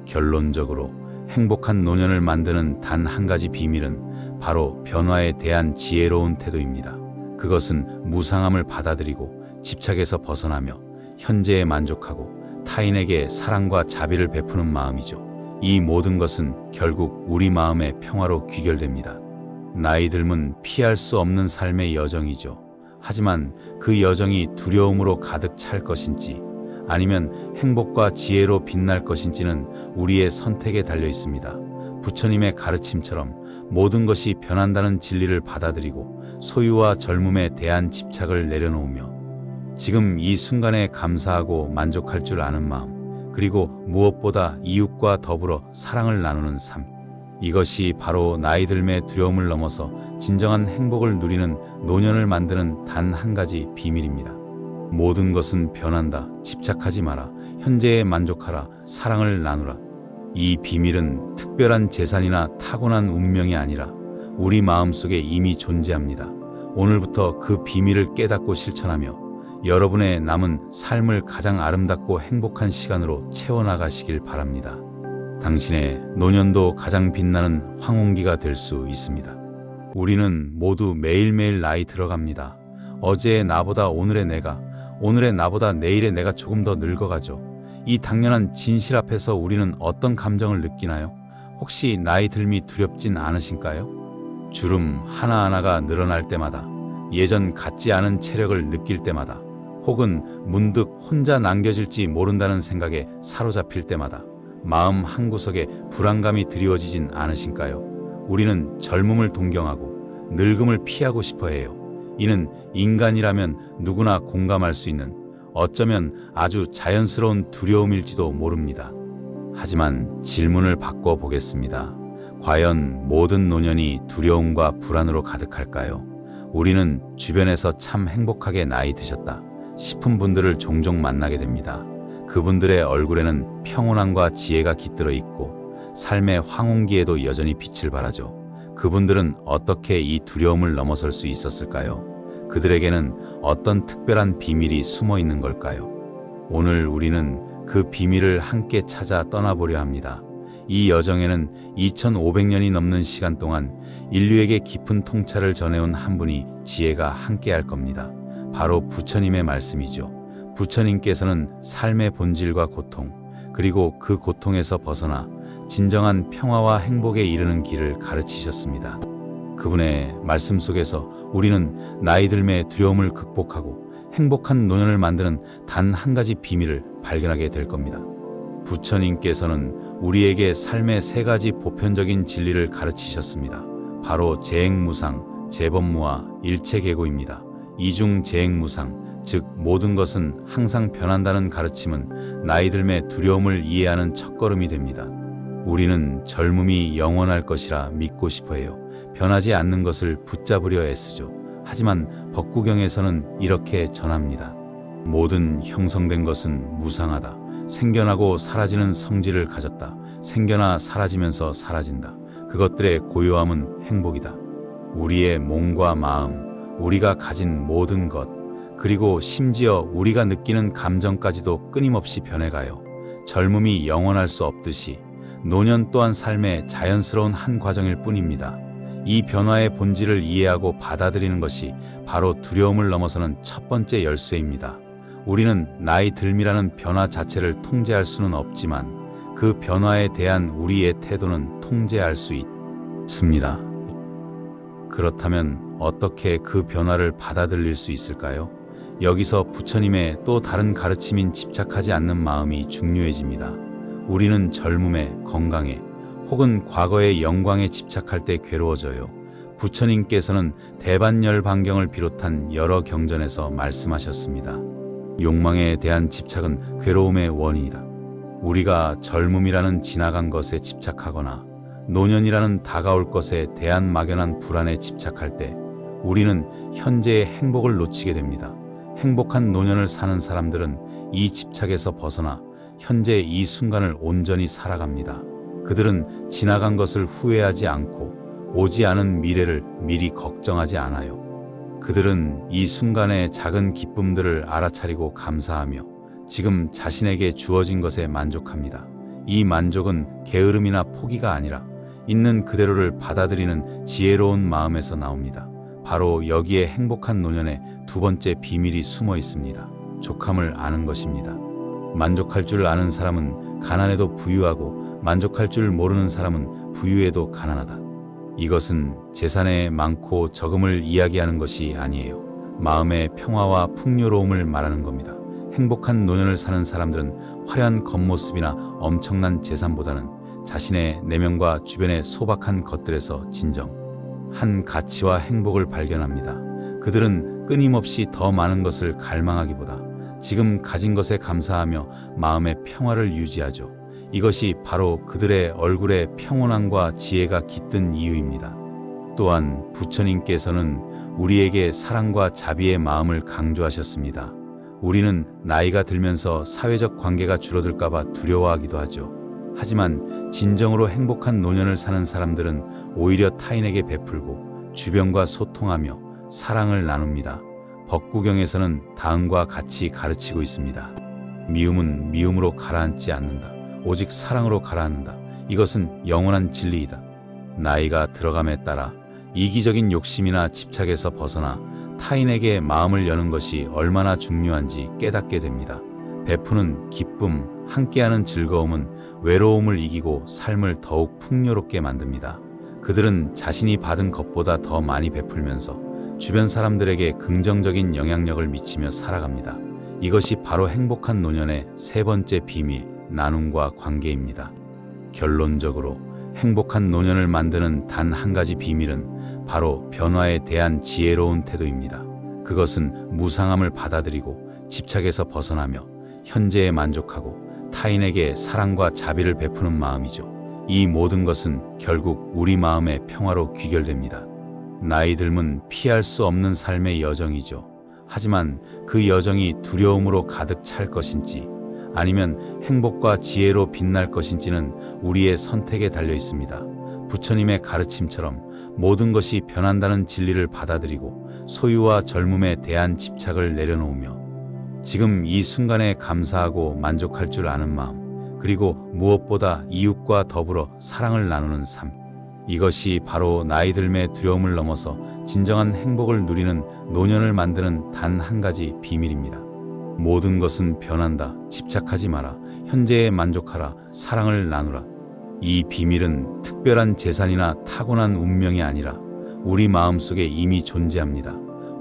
결론적으로 행복한 노년을 만드는 단 한 가지 비밀은 바로 변화에 대한 지혜로운 태도입니다. 그것은 무상함을 받아들이고 집착에서 벗어나며 현재에 만족하고 타인에게 사랑과 자비를 베푸는 마음이죠. 이 모든 것은 결국 우리 마음의 평화로 귀결됩니다. 나이 들면 피할 수 없는 삶의 여정이죠. 하지만 그 여정이 두려움으로 가득 찰 것인지 아니면 행복과 지혜로 빛날 것인지는 우리의 선택에 달려 있습니다. 부처님의 가르침처럼 모든 것이 변한다는 진리를 받아들이고 소유와 젊음에 대한 집착을 내려놓으며 지금 이 순간에 감사하고 만족할 줄 아는 마음, 그리고 무엇보다 이웃과 더불어 사랑을 나누는 삶. 이것이 바로 나이 들매 두려움을 넘어서 진정한 행복을 누리는 노년을 만드는 단 한 가지 비밀입니다. 모든 것은 변한다. 집착하지 마라. 현재에 만족하라. 사랑을 나누라. 이 비밀은 특별한 재산이나 타고난 운명이 아니라 우리 마음속에 이미 존재합니다. 오늘부터 그 비밀을 깨닫고 실천하며 여러분의 남은 삶을 가장 아름답고 행복한 시간으로 채워나가시길 바랍니다. 당신의 노년도 가장 빛나는 황혼기가 될 수 있습니다. 우리는 모두 매일매일 나이 들어갑니다. 어제의 나보다 오늘의 내가, 오늘의 나보다 내일의 내가 조금 더 늙어가죠. 이 당연한 진실 앞에서 우리는 어떤 감정을 느끼나요? 혹시 나이 들미 두렵진 않으신가요? 주름 하나하나가 늘어날 때마다, 예전 같지 않은 체력을 느낄 때마다, 혹은 문득 혼자 남겨질지 모른다는 생각에 사로잡힐 때마다 마음 한구석에 불안감이 드리워지진 않으신가요? 우리는 젊음을 동경하고 늙음을 피하고 싶어 해요. 이는 인간이라면 누구나 공감할 수 있는 어쩌면 아주 자연스러운 두려움일지도 모릅니다. 하지만 질문을 바꿔보겠습니다. 과연 모든 노년이 두려움과 불안으로 가득할까요? 우리는 주변에서 참 행복하게 나이 드셨다 싶은 분들을 종종 만나게 됩니다. 그분들의 얼굴에는 평온함과 지혜가 깃들어 있고 삶의 황혼기에도 여전히 빛을 발하죠. 그분들은 어떻게 이 두려움을 넘어설 수 있었을까요? 그들에게는 어떤 특별한 비밀이 숨어 있는 걸까요? 오늘 우리는 그 비밀을 함께 찾아 떠나보려 합니다. 이 여정에는 2500년이 넘는 시간 동안 인류에게 깊은 통찰을 전해온 한 분이 지혜가 함께할 겁니다. 바로 부처님의 말씀이죠. 부처님께서는 삶의 본질과 고통, 그리고 그 고통에서 벗어나 진정한 평화와 행복에 이르는 길을 가르치셨습니다. 그분의 말씀 속에서 우리는 나이 들매 두려움을 극복하고 행복한 노년을 만드는 단 한 가지 비밀을 발견하게 될 겁니다. 부처님께서는 우리에게 삶의 세 가지 보편적인 진리를 가르치셨습니다. 바로 재행무상, 재범무와 일체계고입니다. 이중재행무상, 즉 모든 것은 항상 변한다는 가르침은 나이 들매 두려움을 이해하는 첫걸음이 됩니다. 우리는 젊음이 영원할 것이라 믿고 싶어해요. 변하지 않는 것을 붙잡으려 애쓰죠. 하지만 법구경에서는 이렇게 전합니다. 모든 형성된 것은 무상하다. 생겨나고 사라지는 성질을 가졌다. 생겨나 사라지면서 사라진다. 그것들의 고요함은 행복이다. 우리의 몸과 마음, 우리가 가진 모든 것, 그리고 심지어 우리가 느끼는 감정까지도 끊임없이 변해가요. 젊음이 영원할 수 없듯이 노년 또한 삶의 자연스러운 한 과정일 뿐입니다. 이 변화의 본질을 이해하고 받아들이는 것이 바로 두려움을 넘어서는 첫 번째 열쇠입니다. 우리는 나이 들미라는 변화 자체를 통제할 수는 없지만 그 변화에 대한 우리의 태도는 통제할 수 있습니다. 그렇다면 어떻게 그 변화를 받아들일 수 있을까요? 여기서 부처님의 또 다른 가르침인 집착하지 않는 마음이 중요해집니다. 우리는 젊음에, 건강에, 혹은 과거의 영광에 집착할 때 괴로워져요. 부처님께서는 대반열반경을 비롯한 여러 경전에서 말씀하셨습니다. 욕망에 대한 집착은 괴로움의 원인이다. 우리가 젊음이라는 지나간 것에 집착하거나 노년이라는 다가올 것에 대한 막연한 불안에 집착할 때 우리는 현재의 행복을 놓치게 됩니다. 행복한 노년을 사는 사람들은 이 집착에서 벗어나 현재 이 순간을 온전히 살아갑니다. 그들은 지나간 것을 후회하지 않고 오지 않은 미래를 미리 걱정하지 않아요. 그들은 이 순간의 작은 기쁨들을 알아차리고 감사하며 지금 자신에게 주어진 것에 만족합니다. 이 만족은 게으름이나 포기가 아니라 있는 그대로를 받아들이는 지혜로운 마음에서 나옵니다. 바로 여기에 행복한 노년의 두 번째 비밀이 숨어 있습니다. 족함을 아는 것입니다. 만족할 줄 아는 사람은 가난해도 부유하고 만족할 줄 모르는 사람은 부유해도 가난하다. 이것은 재산의 많고 적음을 이야기하는 것이 아니에요. 마음의 평화와 풍요로움을 말하는 겁니다. 행복한 노년을 사는 사람들은 화려한 겉모습이나 엄청난 재산보다는 자신의 내면과 주변의 소박한 것들에서 진정한 가치와 행복을 발견합니다. 그들은 끊임없이 더 많은 것을 갈망하기보다 지금 가진 것에 감사하며 마음의 평화를 유지하죠. 이것이 바로 그들의 얼굴에 평온함과 지혜가 깃든 이유입니다. 또한 부처님께서는 우리에게 사랑과 자비의 마음을 강조하셨습니다. 우리는 나이가 들면서 사회적 관계가 줄어들까봐 두려워하기도 하죠. 하지만 진정으로 행복한 노년을 사는 사람들은 오히려 타인에게 베풀고 주변과 소통하며 사랑을 나눕니다. 법구경에서는 다음과 같이 가르치고 있습니다. 미움은 미움으로 가라앉지 않는다. 오직 사랑으로 가라앉는다. 이것은 영원한 진리이다. 나이가 들어감에 따라 이기적인 욕심이나 집착에서 벗어나 타인에게 마음을 여는 것이 얼마나 중요한지 깨닫게 됩니다. 베푸는 기쁨, 함께하는 즐거움은 외로움을 이기고 삶을 더욱 풍요롭게 만듭니다. 그들은 자신이 받은 것보다 더 많이 베풀면서 주변 사람들에게 긍정적인 영향력을 미치며 살아갑니다. 이것이 바로 행복한 노년의 세 번째 비밀, 나눔과 관계입니다. 결론적으로 행복한 노년을 만드는 단 한 가지 비밀은 바로 변화에 대한 지혜로운 태도입니다. 그것은 무상함을 받아들이고 집착에서 벗어나며 현재에 만족하고 타인에게 사랑과 자비를 베푸는 마음이죠. 이 모든 것은 결국 우리 마음의 평화로 귀결됩니다. 나이 들면 피할 수 없는 삶의 여정이죠. 하지만 그 여정이 두려움으로 가득 찰 것인지 아니면 행복과 지혜로 빛날 것인지는 우리의 선택에 달려 있습니다. 부처님의 가르침처럼 모든 것이 변한다는 진리를 받아들이고 소유와 젊음에 대한 집착을 내려놓으며 지금 이 순간에 감사하고 만족할 줄 아는 마음, 그리고 무엇보다 이웃과 더불어 사랑을 나누는 삶, 이것이 바로 나이 들매 두려움을 넘어서 진정한 행복을 누리는 노년을 만드는 단 한 가지 비밀입니다. 모든 것은 변한다. 집착하지 마라. 현재에 만족하라. 사랑을 나누라. 이 비밀은 특별한 재산이나 타고난 운명이 아니라 우리 마음속에 이미 존재합니다.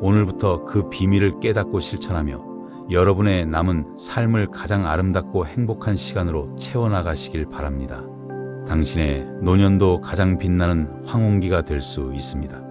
오늘부터 그 비밀을 깨닫고 실천하며 여러분의 남은 삶을 가장 아름답고 행복한 시간으로 채워나가시길 바랍니다. 당신의 노년도 가장 빛나는 황혼기가 될 수 있습니다.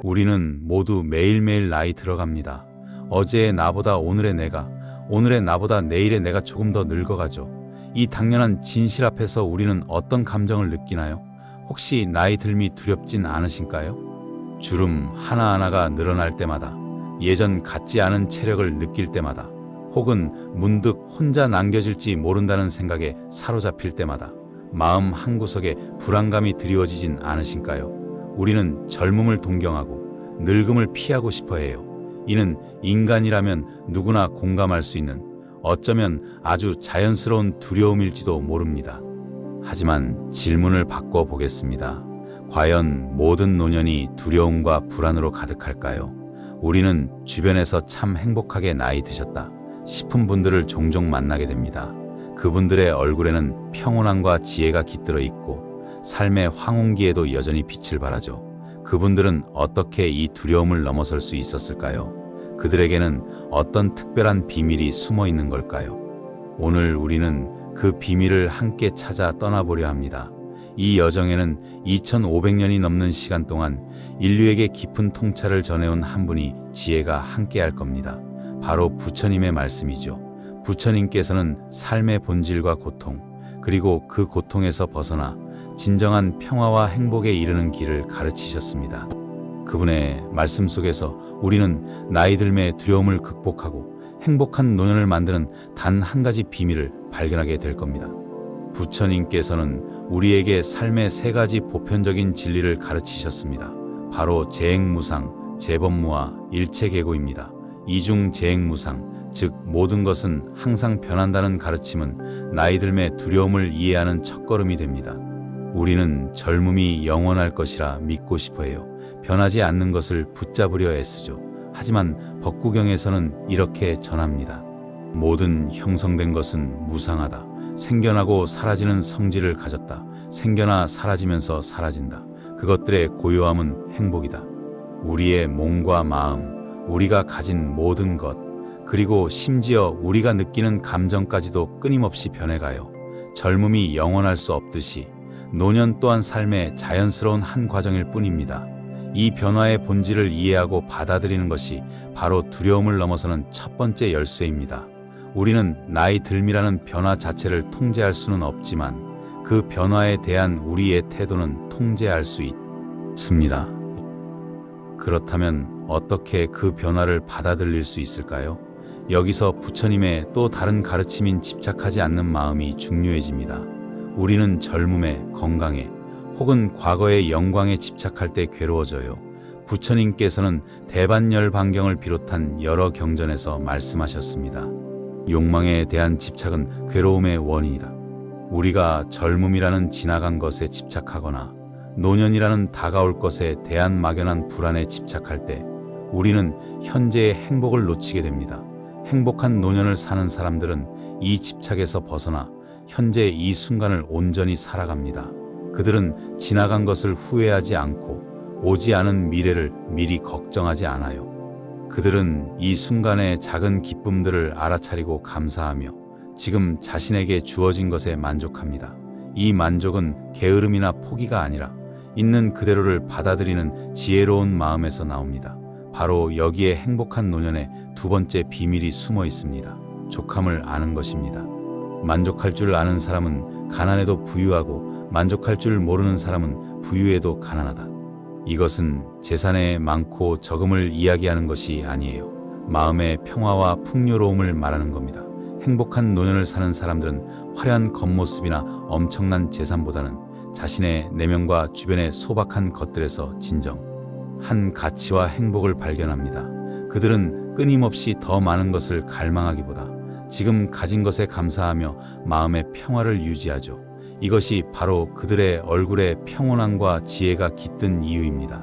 우리는 모두 매일매일 나이 들어갑니다. 어제의 나보다 오늘의 내가, 오늘의 나보다 내일의 내가 조금 더 늙어가죠. 이 당연한 진실 앞에서 우리는 어떤 감정을 느끼나요? 혹시 나이 들미 두렵진 않으신가요? 주름 하나하나가 늘어날 때마다, 예전 같지 않은 체력을 느낄 때마다, 혹은 문득 혼자 남겨질지 모른다는 생각에 사로잡힐 때마다 마음 한구석에 불안감이 드리워지진 않으신가요? 우리는 젊음을 동경하고 늙음을 피하고 싶어 해요. 이는 인간이라면 누구나 공감할 수 있는 어쩌면 아주 자연스러운 두려움일지도 모릅니다. 하지만 질문을 바꿔 보겠습니다. 과연 모든 노년이 두려움과 불안으로 가득할까요? 우리는 주변에서 참 행복하게 나이 드셨다 싶은 분들을 종종 만나게 됩니다. 그분들의 얼굴에는 평온함과 지혜가 깃들어 있고 삶의 황혼기에도 여전히 빛을 발하죠. 그분들은 어떻게 이 두려움을 넘어설 수 있었을까요? 그들에게는 어떤 특별한 비밀이 숨어 있는 걸까요? 오늘 우리는 그 비밀을 함께 찾아 떠나보려 합니다. 이 여정에는 2500년이 넘는 시간 동안 인류에게 깊은 통찰을 전해온 한 분이 지혜가 함께할 겁니다. 바로 부처님의 말씀이죠. 부처님께서는 삶의 본질과 고통, 그리고 그 고통에서 벗어나 진정한 평화와 행복에 이르는 길을 가르치셨습니다. 그분의 말씀 속에서 우리는 나이 들매의 두려움을 극복하고 행복한 노년을 만드는 단 한 가지 비밀을 발견하게 될 겁니다. 부처님께서는 우리에게 삶의 세 가지 보편적인 진리를 가르치셨습니다. 바로 재행무상, 재범무와 일체계고입니다. 이중 재행무상, 즉 모든 것은 항상 변한다는 가르침은 나이 들매 두려움을 이해하는 첫걸음이 됩니다. 우리는 젊음이 영원할 것이라 믿고 싶어해요. 변하지 않는 것을 붙잡으려 애쓰죠. 하지만 법구경에서는 이렇게 전합니다. 모든 형성된 것은 무상하다. 생겨나고 사라지는 성질을 가졌다. 생겨나 사라지면서 사라진다. 그것들의 고요함은 행복이다. 우리의 몸과 마음, 우리가 가진 모든 것, 그리고 심지어 우리가 느끼는 감정까지도 끊임없이 변해가요. 젊음이 영원할 수 없듯이 노년 또한 삶의 자연스러운 한 과정일 뿐입니다. 이 변화의 본질을 이해하고 받아들이는 것이 바로 두려움을 넘어서는 첫 번째 열쇠입니다. 우리는 나이 들미라는 변화 자체를 통제할 수는 없지만 그 변화에 대한 우리의 태도는 통제할 수 있습니다. 그렇다면 어떻게 그 변화를 받아들일 수 있을까요? 여기서 부처님의 또 다른 가르침인 집착하지 않는 마음이 중요해집니다. 우리는 젊음에, 건강에, 혹은 과거의 영광에 집착할 때 괴로워져요. 부처님께서는 대반열반경을 비롯한 여러 경전에서 말씀하셨습니다. 욕망에 대한 집착은 괴로움의 원인이다. 우리가 젊음이라는 지나간 것에 집착하거나 노년이라는 다가올 것에 대한 막연한 불안에 집착할 때 우리는 현재의 행복을 놓치게 됩니다. 행복한 노년을 사는 사람들은 이 집착에서 벗어나 현재 이 순간을 온전히 살아갑니다. 그들은 지나간 것을 후회하지 않고 오지 않은 미래를 미리 걱정하지 않아요. 그들은 이 순간의 작은 기쁨들을 알아차리고 감사하며 지금 자신에게 주어진 것에 만족합니다. 이 만족은 게으름이나 포기가 아니라 있는 그대로를 받아들이는 지혜로운 마음에서 나옵니다. 바로 여기에 행복한 노년의 두 번째 비밀이 숨어 있습니다. 족함을 아는 것입니다. 만족할 줄 아는 사람은 가난해도 부유하고 만족할 줄 모르는 사람은 부유해도 가난하다. 이것은 재산의 많고 적음을 이야기하는 것이 아니에요. 마음의 평화와 풍요로움을 말하는 겁니다. 행복한 노년을 사는 사람들은 화려한 겉모습이나 엄청난 재산보다는 자신의 내면과 주변의 소박한 것들에서 진정한 가치와 행복을 발견합니다. 그들은 끊임없이 더 많은 것을 갈망하기보다 지금 가진 것에 감사하며 마음의 평화를 유지하죠. 이것이 바로 그들의 얼굴에 평온함과 지혜가 깃든 이유입니다.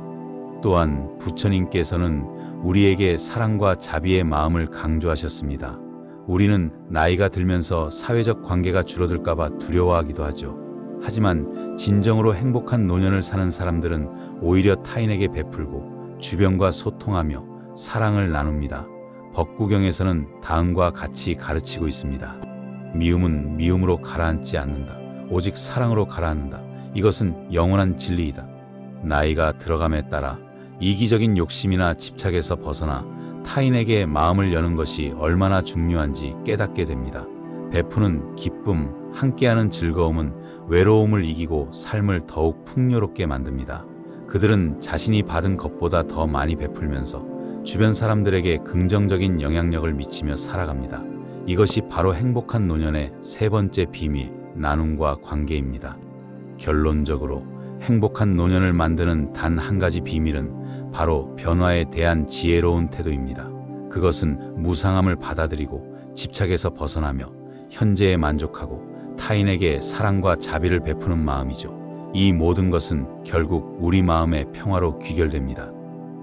또한 부처님께서는 우리에게 사랑과 자비의 마음을 강조하셨습니다. 우리는 나이가 들면서 사회적 관계가 줄어들까봐 두려워하기도 하죠. 하지만 진정으로 행복한 노년을 사는 사람들은 오히려 타인에게 베풀고 주변과 소통하며 사랑을 나눕니다. 법구경에서는 다음과 같이 가르치고 있습니다. 미움은 미움으로 가라앉지 않는다. 오직 사랑으로 가라앉는다. 이것은 영원한 진리이다. 나이가 들어감에 따라 이기적인 욕심이나 집착에서 벗어나 타인에게 마음을 여는 것이 얼마나 중요한지 깨닫게 됩니다. 베푸는 기쁨, 함께하는 즐거움은 외로움을 이기고 삶을 더욱 풍요롭게 만듭니다. 그들은 자신이 받은 것보다 더 많이 베풀면서 주변 사람들에게 긍정적인 영향력을 미치며 살아갑니다. 이것이 바로 행복한 노년의 세 번째 비밀, 나눔과 관계입니다. 결론적으로 행복한 노년을 만드는 단 한 가지 비밀은 바로 변화에 대한 지혜로운 태도입니다. 그것은 무상함을 받아들이고 집착에서 벗어나며 현재에 만족하고 타인에게 사랑과 자비를 베푸는 마음이죠. 이 모든 것은 결국 우리 마음의 평화로 귀결됩니다.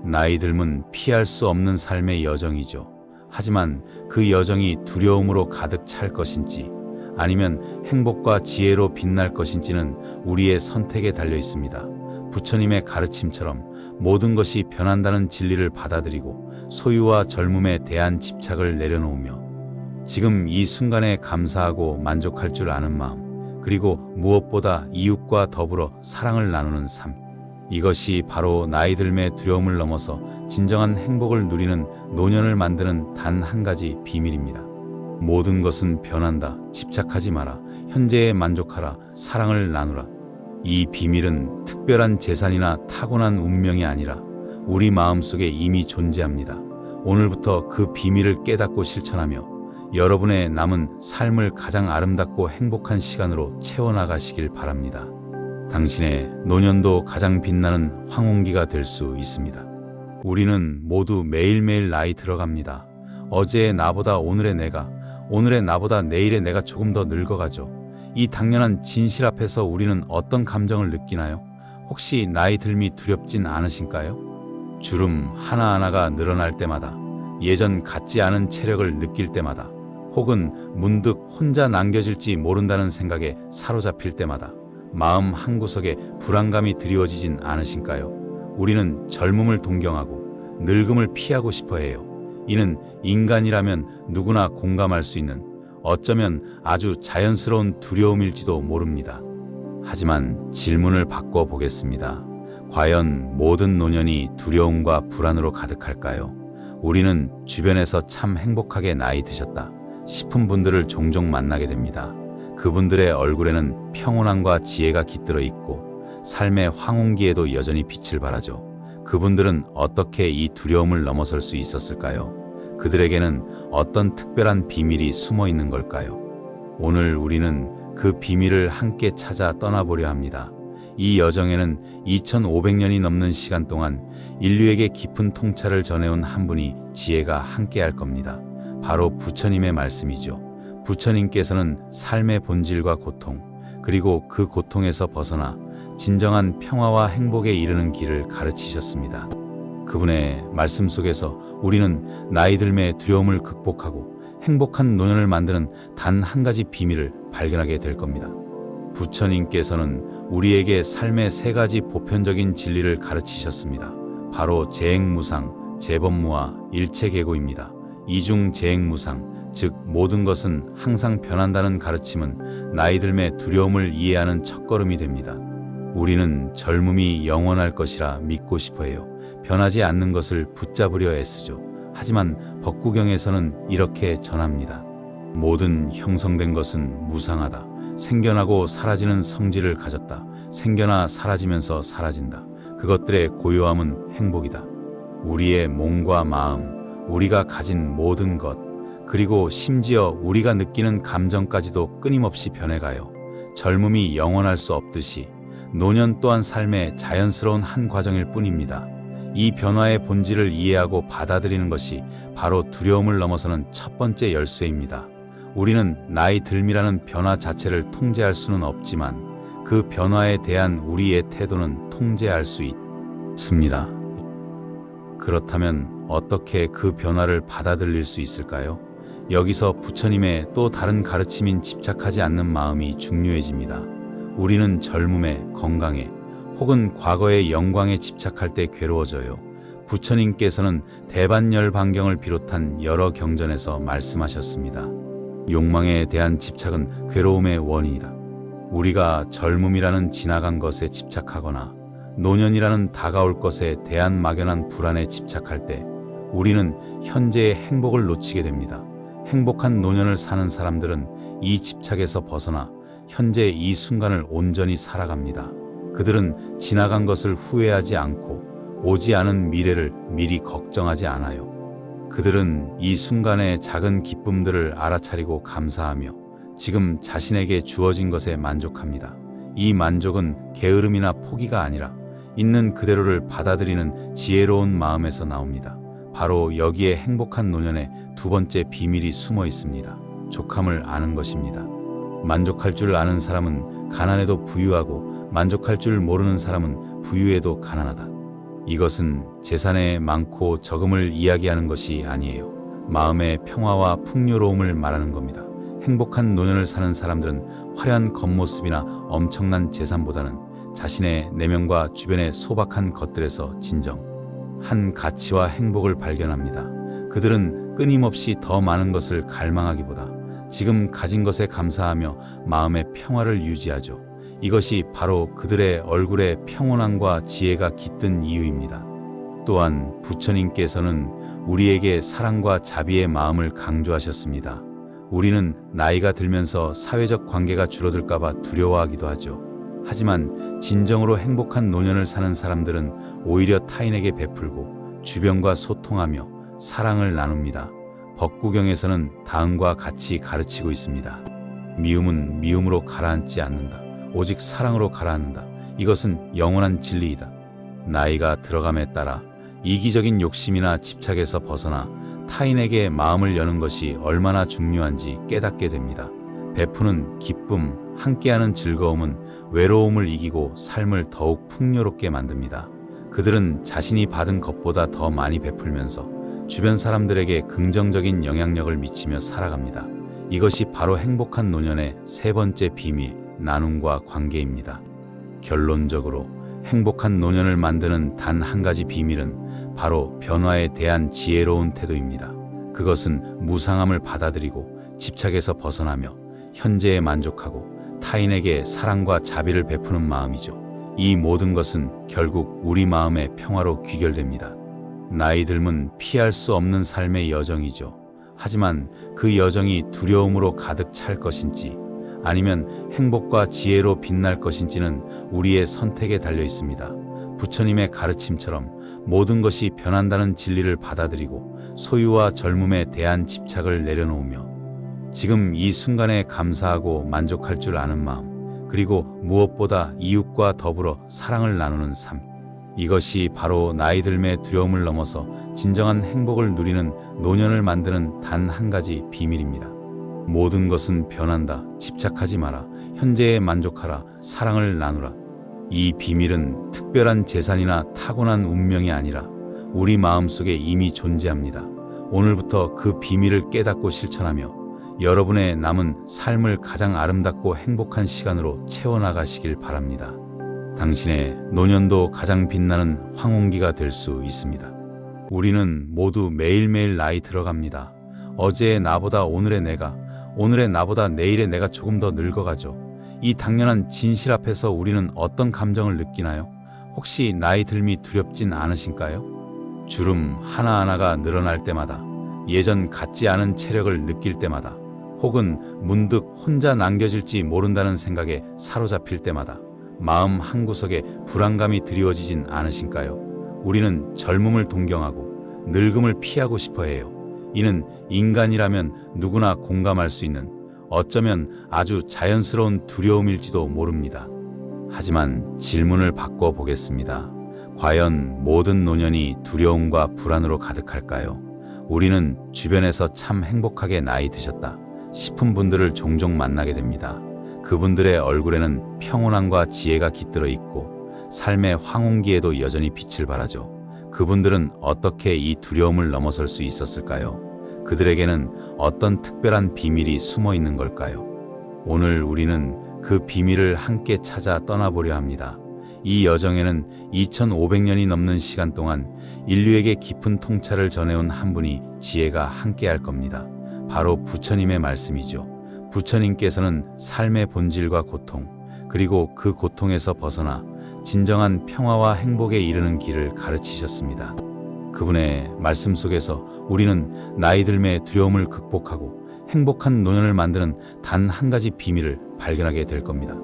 나이 들면 피할 수 없는 삶의 여정이죠. 하지만 그 여정이 두려움으로 가득 찰 것인지 아니면 행복과 지혜로 빛날 것인지는 우리의 선택에 달려 있습니다. 부처님의 가르침처럼 모든 것이 변한다는 진리를 받아들이고 소유와 젊음에 대한 집착을 내려놓으며 지금 이 순간에 감사하고 만족할 줄 아는 마음, 그리고 무엇보다 이웃과 더불어 사랑을 나누는 삶. 이것이 바로 나이 들매 두려움을 넘어서 진정한 행복을 누리는 노년을 만드는 단 한 가지 비밀입니다. 모든 것은 변한다. 집착하지 마라. 현재에 만족하라. 사랑을 나누라. 이 비밀은 특별한 재산이나 타고난 운명이 아니라 우리 마음속에 이미 존재합니다. 오늘부터 그 비밀을 깨닫고 실천하며 여러분의 남은 삶을 가장 아름답고 행복한 시간으로 채워나가시길 바랍니다. 당신의 노년도 가장 빛나는 황혼기가 될 수 있습니다. 우리는 모두 매일매일 나이 들어갑니다. 어제의 나보다 오늘의 내가, 오늘의 나보다 내일의 내가 조금 더 늙어가죠. 이 당연한 진실 앞에서 우리는 어떤 감정을 느끼나요? 혹시 나이 들미 두렵진 않으신가요? 주름 하나하나가 늘어날 때마다, 예전 같지 않은 체력을 느낄 때마다, 혹은 문득 혼자 남겨질지 모른다는 생각에 사로잡힐 때마다 마음 한구석에 불안감이 드리워지진 않으신가요? 우리는 젊음을 동경하고 늙음을 피하고 싶어 해요. 이는 인간이라면 누구나 공감할 수 있는, 어쩌면 아주 자연스러운 두려움일지도 모릅니다. 하지만 질문을 바꿔보겠습니다. 과연 모든 노년이 두려움과 불안으로 가득할까요? 우리는 주변에서 참 행복하게 나이 드셨다 싶은 분들을 종종 만나게 됩니다. 그분들의 얼굴에는 평온함과 지혜가 깃들어 있고 삶의 황혼기에도 여전히 빛을 발하죠. 그분들은 어떻게 이 두려움을 넘어설 수 있었을까요? 그들에게는 어떤 특별한 비밀이 숨어 있는 걸까요? 오늘 우리는 그 비밀을 함께 찾아 떠나보려 합니다. 이 여정에는 2500년이 넘는 시간 동안 인류에게 깊은 통찰을 전해온 한 분이 지혜가 함께할 겁니다. 바로 부처님의 말씀이죠. 부처님께서는 삶의 본질과 고통, 그리고 그 고통에서 벗어나 진정한 평화와 행복에 이르는 길을 가르치셨습니다. 그분의 말씀 속에서 우리는 나이 들매의 두려움을 극복하고 행복한 노년을 만드는 단 한 가지 비밀을 발견하게 될 겁니다. 부처님께서는 우리에게 삶의 세 가지 보편적인 진리를 가르치셨습니다. 바로 재행무상, 재범무와 일체계고입니다. 이중 재행무상, 즉 모든 것은 항상 변한다는 가르침은 나이 들매 두려움을 이해하는 첫걸음이 됩니다. 우리는 젊음이 영원할 것이라 믿고 싶어해요. 변하지 않는 것을 붙잡으려 애쓰죠. 하지만 법구경에서는 이렇게 전합니다. 모든 형성된 것은 무상하다. 생겨나고 사라지는 성질을 가졌다. 생겨나 사라지면서 사라진다. 그것들의 고요함은 행복이다. 우리의 몸과 마음, 우리가 가진 모든 것, 그리고 심지어 우리가 느끼는 감정까지도 끊임없이 변해가요. 젊음이 영원할 수 없듯이 노년 또한 삶의 자연스러운 한 과정일 뿐입니다. 이 변화의 본질을 이해하고 받아들이는 것이 바로 두려움을 넘어서는 첫 번째 열쇠입니다. 우리는 나이 들미라는 변화 자체를 통제할 수는 없지만 그 변화에 대한 우리의 태도는 통제할 수 있습니다. 그렇다면 어떻게 그 변화를 받아들일 수 있을까요? 여기서 부처님의 또 다른 가르침인 집착하지 않는 마음이 중요해집니다. 우리는 젊음에, 건강에, 혹은 과거의 영광에 집착할 때 괴로워져요. 부처님께서는 대반열반경을 비롯한 여러 경전에서 말씀하셨습니다. 욕망에 대한 집착은 괴로움의 원인이다. 우리가 젊음이라는 지나간 것에 집착하거나 노년이라는 다가올 것에 대한 막연한 불안에 집착할 때 우리는 현재의 행복을 놓치게 됩니다. 행복한 노년을 사는 사람들은 이 집착에서 벗어나 현재 이 순간을 온전히 살아갑니다. 그들은 지나간 것을 후회하지 않고 오지 않은 미래를 미리 걱정하지 않아요. 그들은 이 순간의 작은 기쁨들을 알아차리고 감사하며 지금 자신에게 주어진 것에 만족합니다. 이 만족은 게으름이나 포기가 아니라 있는 그대로를 받아들이는 지혜로운 마음에서 나옵니다. 바로 여기에 행복한 노년의 두 번째 비밀이 숨어 있습니다. 족함을 아는 것입니다. 만족할 줄 아는 사람은 가난해도 부유하고 만족할 줄 모르는 사람은 부유해도 가난하다. 이것은 재산의 많고 적음을 이야기하는 것이 아니에요. 마음의 평화와 풍요로움을 말하는 겁니다. 행복한 노년을 사는 사람들은 화려한 겉모습이나 엄청난 재산보다는 자신의 내면과 주변의 소박한 것들에서 진정한 가치와 행복을 발견합니다. 그들은 끊임없이 더 많은 것을 갈망하기보다 지금 가진 것에 감사하며 마음의 평화를 유지하죠. 이것이 바로 그들의 얼굴에 평온함과 지혜가 깃든 이유입니다. 또한 부처님께서는 우리에게 사랑과 자비의 마음을 강조하셨습니다. 우리는 나이가 들면서 사회적 관계가 줄어들까봐 두려워하기도 하죠. 하지만 진정으로 행복한 노년을 사는 사람들은 오히려 타인에게 베풀고 주변과 소통하며 사랑을 나눕니다. 법구경에서는 다음과 같이 가르치고 있습니다. 미움은 미움으로 가라앉지 않는다. 오직 사랑으로 가라앉는다. 이것은 영원한 진리이다. 나이가 들어감에 따라 이기적인 욕심이나 집착에서 벗어나 타인에게 마음을 여는 것이 얼마나 중요한지 깨닫게 됩니다. 베푸는 기쁨, 함께하는 즐거움은 외로움을 이기고 삶을 더욱 풍요롭게 만듭니다. 그들은 자신이 받은 것보다 더 많이 베풀면서 주변 사람들에게 긍정적인 영향력을 미치며 살아갑니다. 이것이 바로 행복한 노년의 세 번째 비밀, 나눔과 관계입니다. 결론적으로 행복한 노년을 만드는 단 한 가지 비밀은 바로 변화에 대한 지혜로운 태도입니다. 그것은 무상함을 받아들이고 집착에서 벗어나며 현재에 만족하고 타인에게 사랑과 자비를 베푸는 마음이죠. 이 모든 것은 결국 우리 마음의 평화로 귀결됩니다. 나이 들면 피할 수 없는 삶의 여정이죠. 하지만 그 여정이 두려움으로 가득 찰 것인지 아니면 행복과 지혜로 빛날 것인지는 우리의 선택에 달려 있습니다. 부처님의 가르침처럼 모든 것이 변한다는 진리를 받아들이고 소유와 젊음에 대한 집착을 내려놓으며 지금 이 순간에 감사하고 만족할 줄 아는 마음, 그리고 무엇보다 이웃과 더불어 사랑을 나누는 삶, 이것이 바로 나이 들매 두려움을 넘어서 진정한 행복을 누리는 노년을 만드는 단 한 가지 비밀입니다. 모든 것은 변한다. 집착하지 마라. 현재에 만족하라. 사랑을 나누라. 이 비밀은 특별한 재산이나 타고난 운명이 아니라 우리 마음속에 이미 존재합니다. 오늘부터 그 비밀을 깨닫고 실천하며 여러분의 남은 삶을 가장 아름답고 행복한 시간으로 채워나가시길 바랍니다. 당신의 노년도 가장 빛나는 황혼기가 될 수 있습니다. 우리는 모두 매일매일 나이 들어갑니다. 어제의 나보다 오늘의 내가, 오늘의 나보다 내일의 내가 조금 더 늙어가죠. 이 당연한 진실 앞에서 우리는 어떤 감정을 느끼나요? 혹시 나이 들미 두렵진 않으신가요? 주름 하나하나가 늘어날 때마다, 예전 같지 않은 체력을 느낄 때마다, 혹은 문득 혼자 남겨질지 모른다는 생각에 사로잡힐 때마다 마음 한구석에 불안감이 드리워지진 않으신가요? 우리는 젊음을 동경하고 늙음을 피하고 싶어 해요. 이는 인간이라면 누구나 공감할 수 있는 어쩌면 아주 자연스러운 두려움일지도 모릅니다. 하지만 질문을 바꿔 보겠습니다. 과연 모든 노년이 두려움과 불안으로 가득할까요? 우리는 주변에서 참 행복하게 나이 드셨다 싶은 분들을 종종 만나게 됩니다. 그분들의 얼굴에는 평온함과 지혜가 깃들어 있고 삶의 황혼기에도 여전히 빛을 발하죠. 그분들은 어떻게 이 두려움을 넘어설 수 있었을까요? 그들에게는 어떤 특별한 비밀이 숨어 있는 걸까요? 오늘 우리는 그 비밀을 함께 찾아 떠나보려 합니다. 이 여정에는 2500년이 넘는 시간 동안 인류에게 깊은 통찰을 전해온 한 분이 지혜가 함께할 겁니다. 바로 부처님의 말씀이죠. 부처님께서는 삶의 본질과 고통, 그리고 그 고통에서 벗어나 진정한 평화와 행복에 이르는 길을 가르치셨습니다. 그분의 말씀 속에서 우리는 나이 들매 두려움을 극복하고 행복한 노년을 만드는 단 한 가지 비밀을 발견하게 될 겁니다.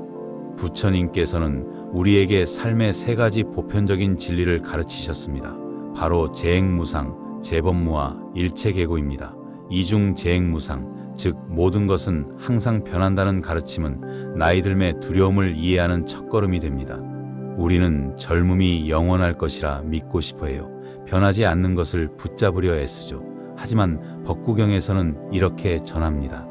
부처님께서는 우리에게 삶의 세 가지 보편적인 진리를 가르치셨습니다. 바로 재행무상, 재범무와 일체계고입니다. 이중재행무상, 즉 모든 것은 항상 변한다는 가르침은 나이 들매 두려움을 이해하는 첫걸음이 됩니다. 우리는 젊음이 영원할 것이라 믿고 싶어해요. 변하지 않는 것을 붙잡으려 애쓰죠. 하지만 법구경에서는 이렇게 전합니다.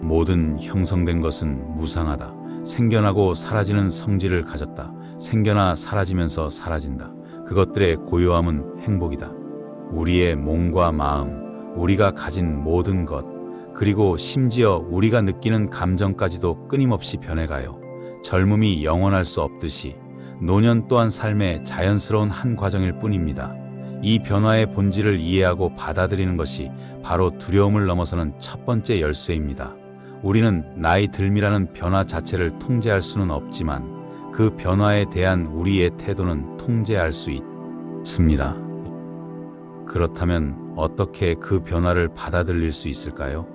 모든 형성된 것은 무상하다. 생겨나고 사라지는 성질을 가졌다. 생겨나 사라지면서 사라진다. 그것들의 고요함은 행복이다. 우리의 몸과 마음, 우리가 가진 모든 것, 그리고 심지어 우리가 느끼는 감정까지도 끊임없이 변해가요. 젊음이 영원할 수 없듯이 노년 또한 삶의 자연스러운 한 과정일 뿐입니다. 이 변화의 본질을 이해하고 받아들이는 것이 바로 두려움을 넘어서는 첫 번째 열쇠입니다. 우리는 나이 듦이라는 변화 자체를 통제할 수는 없지만 그 변화에 대한 우리의 태도는 통제할 수 있습니다. 그렇다면 어떻게 그 변화를 받아들일 수 있을까요?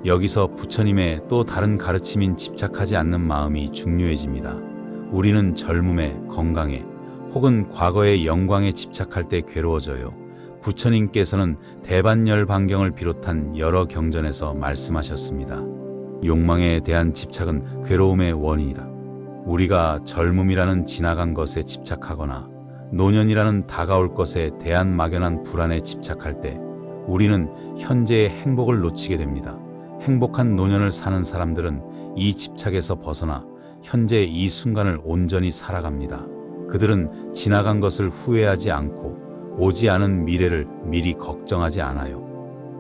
여기서 부처님의 또 다른 가르침인 집착하지 않는 마음이 중요해집니다. 우리는 젊음에, 건강에, 혹은 과거의 영광에 집착할 때 괴로워져요. 부처님께서는 대반열반경을 비롯한 여러 경전에서 말씀하셨습니다. 욕망에 대한 집착은 괴로움의 원인이다. 우리가 젊음이라는 지나간 것에 집착하거나 노년이라는 다가올 것에 대한 막연한 불안에 집착할 때 우리는 현재의 행복을 놓치게 됩니다. 행복한 노년을 사는 사람들은 이 집착에서 벗어나 현재 이 순간을 온전히 살아갑니다. 그들은 지나간 것을 후회하지 않고 오지 않은 미래를 미리 걱정하지 않아요.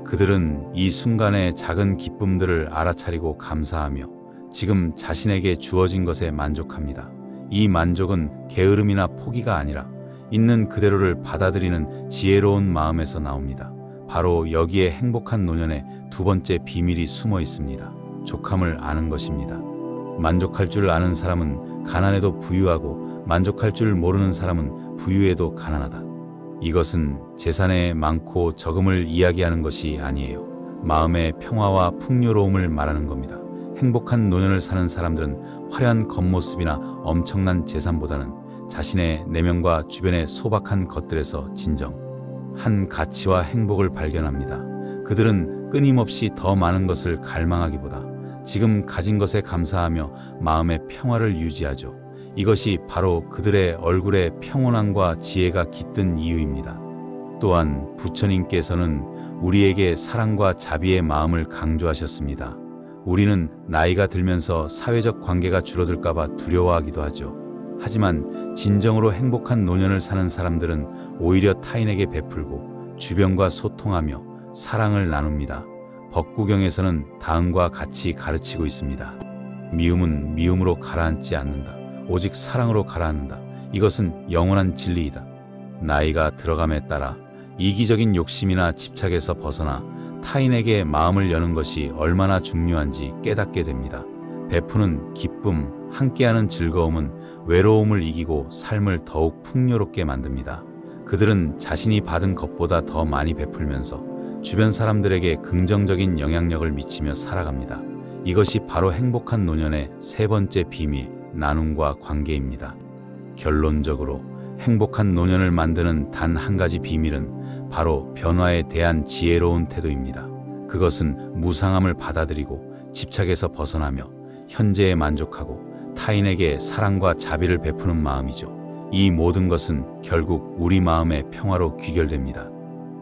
그들은 이 순간의 작은 기쁨들을 알아차리고 감사하며 지금 자신에게 주어진 것에 만족합니다. 이 만족은 게으름이나 포기가 아니라 있는 그대로를 받아들이는 지혜로운 마음에서 나옵니다. 바로 여기에 행복한 노년의 두 번째 비밀이 숨어 있습니다. 족함을 아는 것입니다. 만족할 줄 아는 사람은 가난해도 부유하고 만족할 줄 모르는 사람은 부유해도 가난하다. 이것은 재산의 많고 적음을 이야기하는 것이 아니에요. 마음의 평화와 풍요로움을 말하는 겁니다. 행복한 노년을 사는 사람들은 화려한 겉모습이나 엄청난 재산보다는 자신의 내면과 주변의 소박한 것들에서 진정한 가치와 행복을 발견합니다. 그들은 끊임없이 더 많은 것을 갈망하기보다 지금 가진 것에 감사하며 마음의 평화를 유지하죠. 이것이 바로 그들의 얼굴에 평온함과 지혜가 깃든 이유입니다. 또한 부처님께서는 우리에게 사랑과 자비의 마음을 강조하셨습니다. 우리는 나이가 들면서 사회적 관계가 줄어들까봐 두려워하기도 하죠. 하지만 진정으로 행복한 노년을 사는 사람들은 오히려 타인에게 베풀고 주변과 소통하며 사랑을 나눕니다. 법구경에서는 다음과 같이 가르치고 있습니다. 미움은 미움으로 가라앉지 않는다. 오직 사랑으로 가라앉는다. 이것은 영원한 진리이다. 나이가 들어감에 따라 이기적인 욕심이나 집착에서 벗어나 타인에게 마음을 여는 것이 얼마나 중요한지 깨닫게 됩니다. 베푸는 기쁨, 함께하는 즐거움은 외로움을 이기고 삶을 더욱 풍요롭게 만듭니다. 그들은 자신이 받은 것보다 더 많이 베풀면서 주변 사람들에게 긍정적인 영향력을 미치며 살아갑니다. 이것이 바로 행복한 노년의 세 번째 비밀, 나눔과 관계입니다. 결론적으로 행복한 노년을 만드는 단 한 가지 비밀은 바로 변화에 대한 지혜로운 태도입니다. 그것은 무상함을 받아들이고 집착에서 벗어나며 현재에 만족하고 타인에게 사랑과 자비를 베푸는 마음이죠. 이 모든 것은 결국 우리 마음의 평화로 귀결됩니다.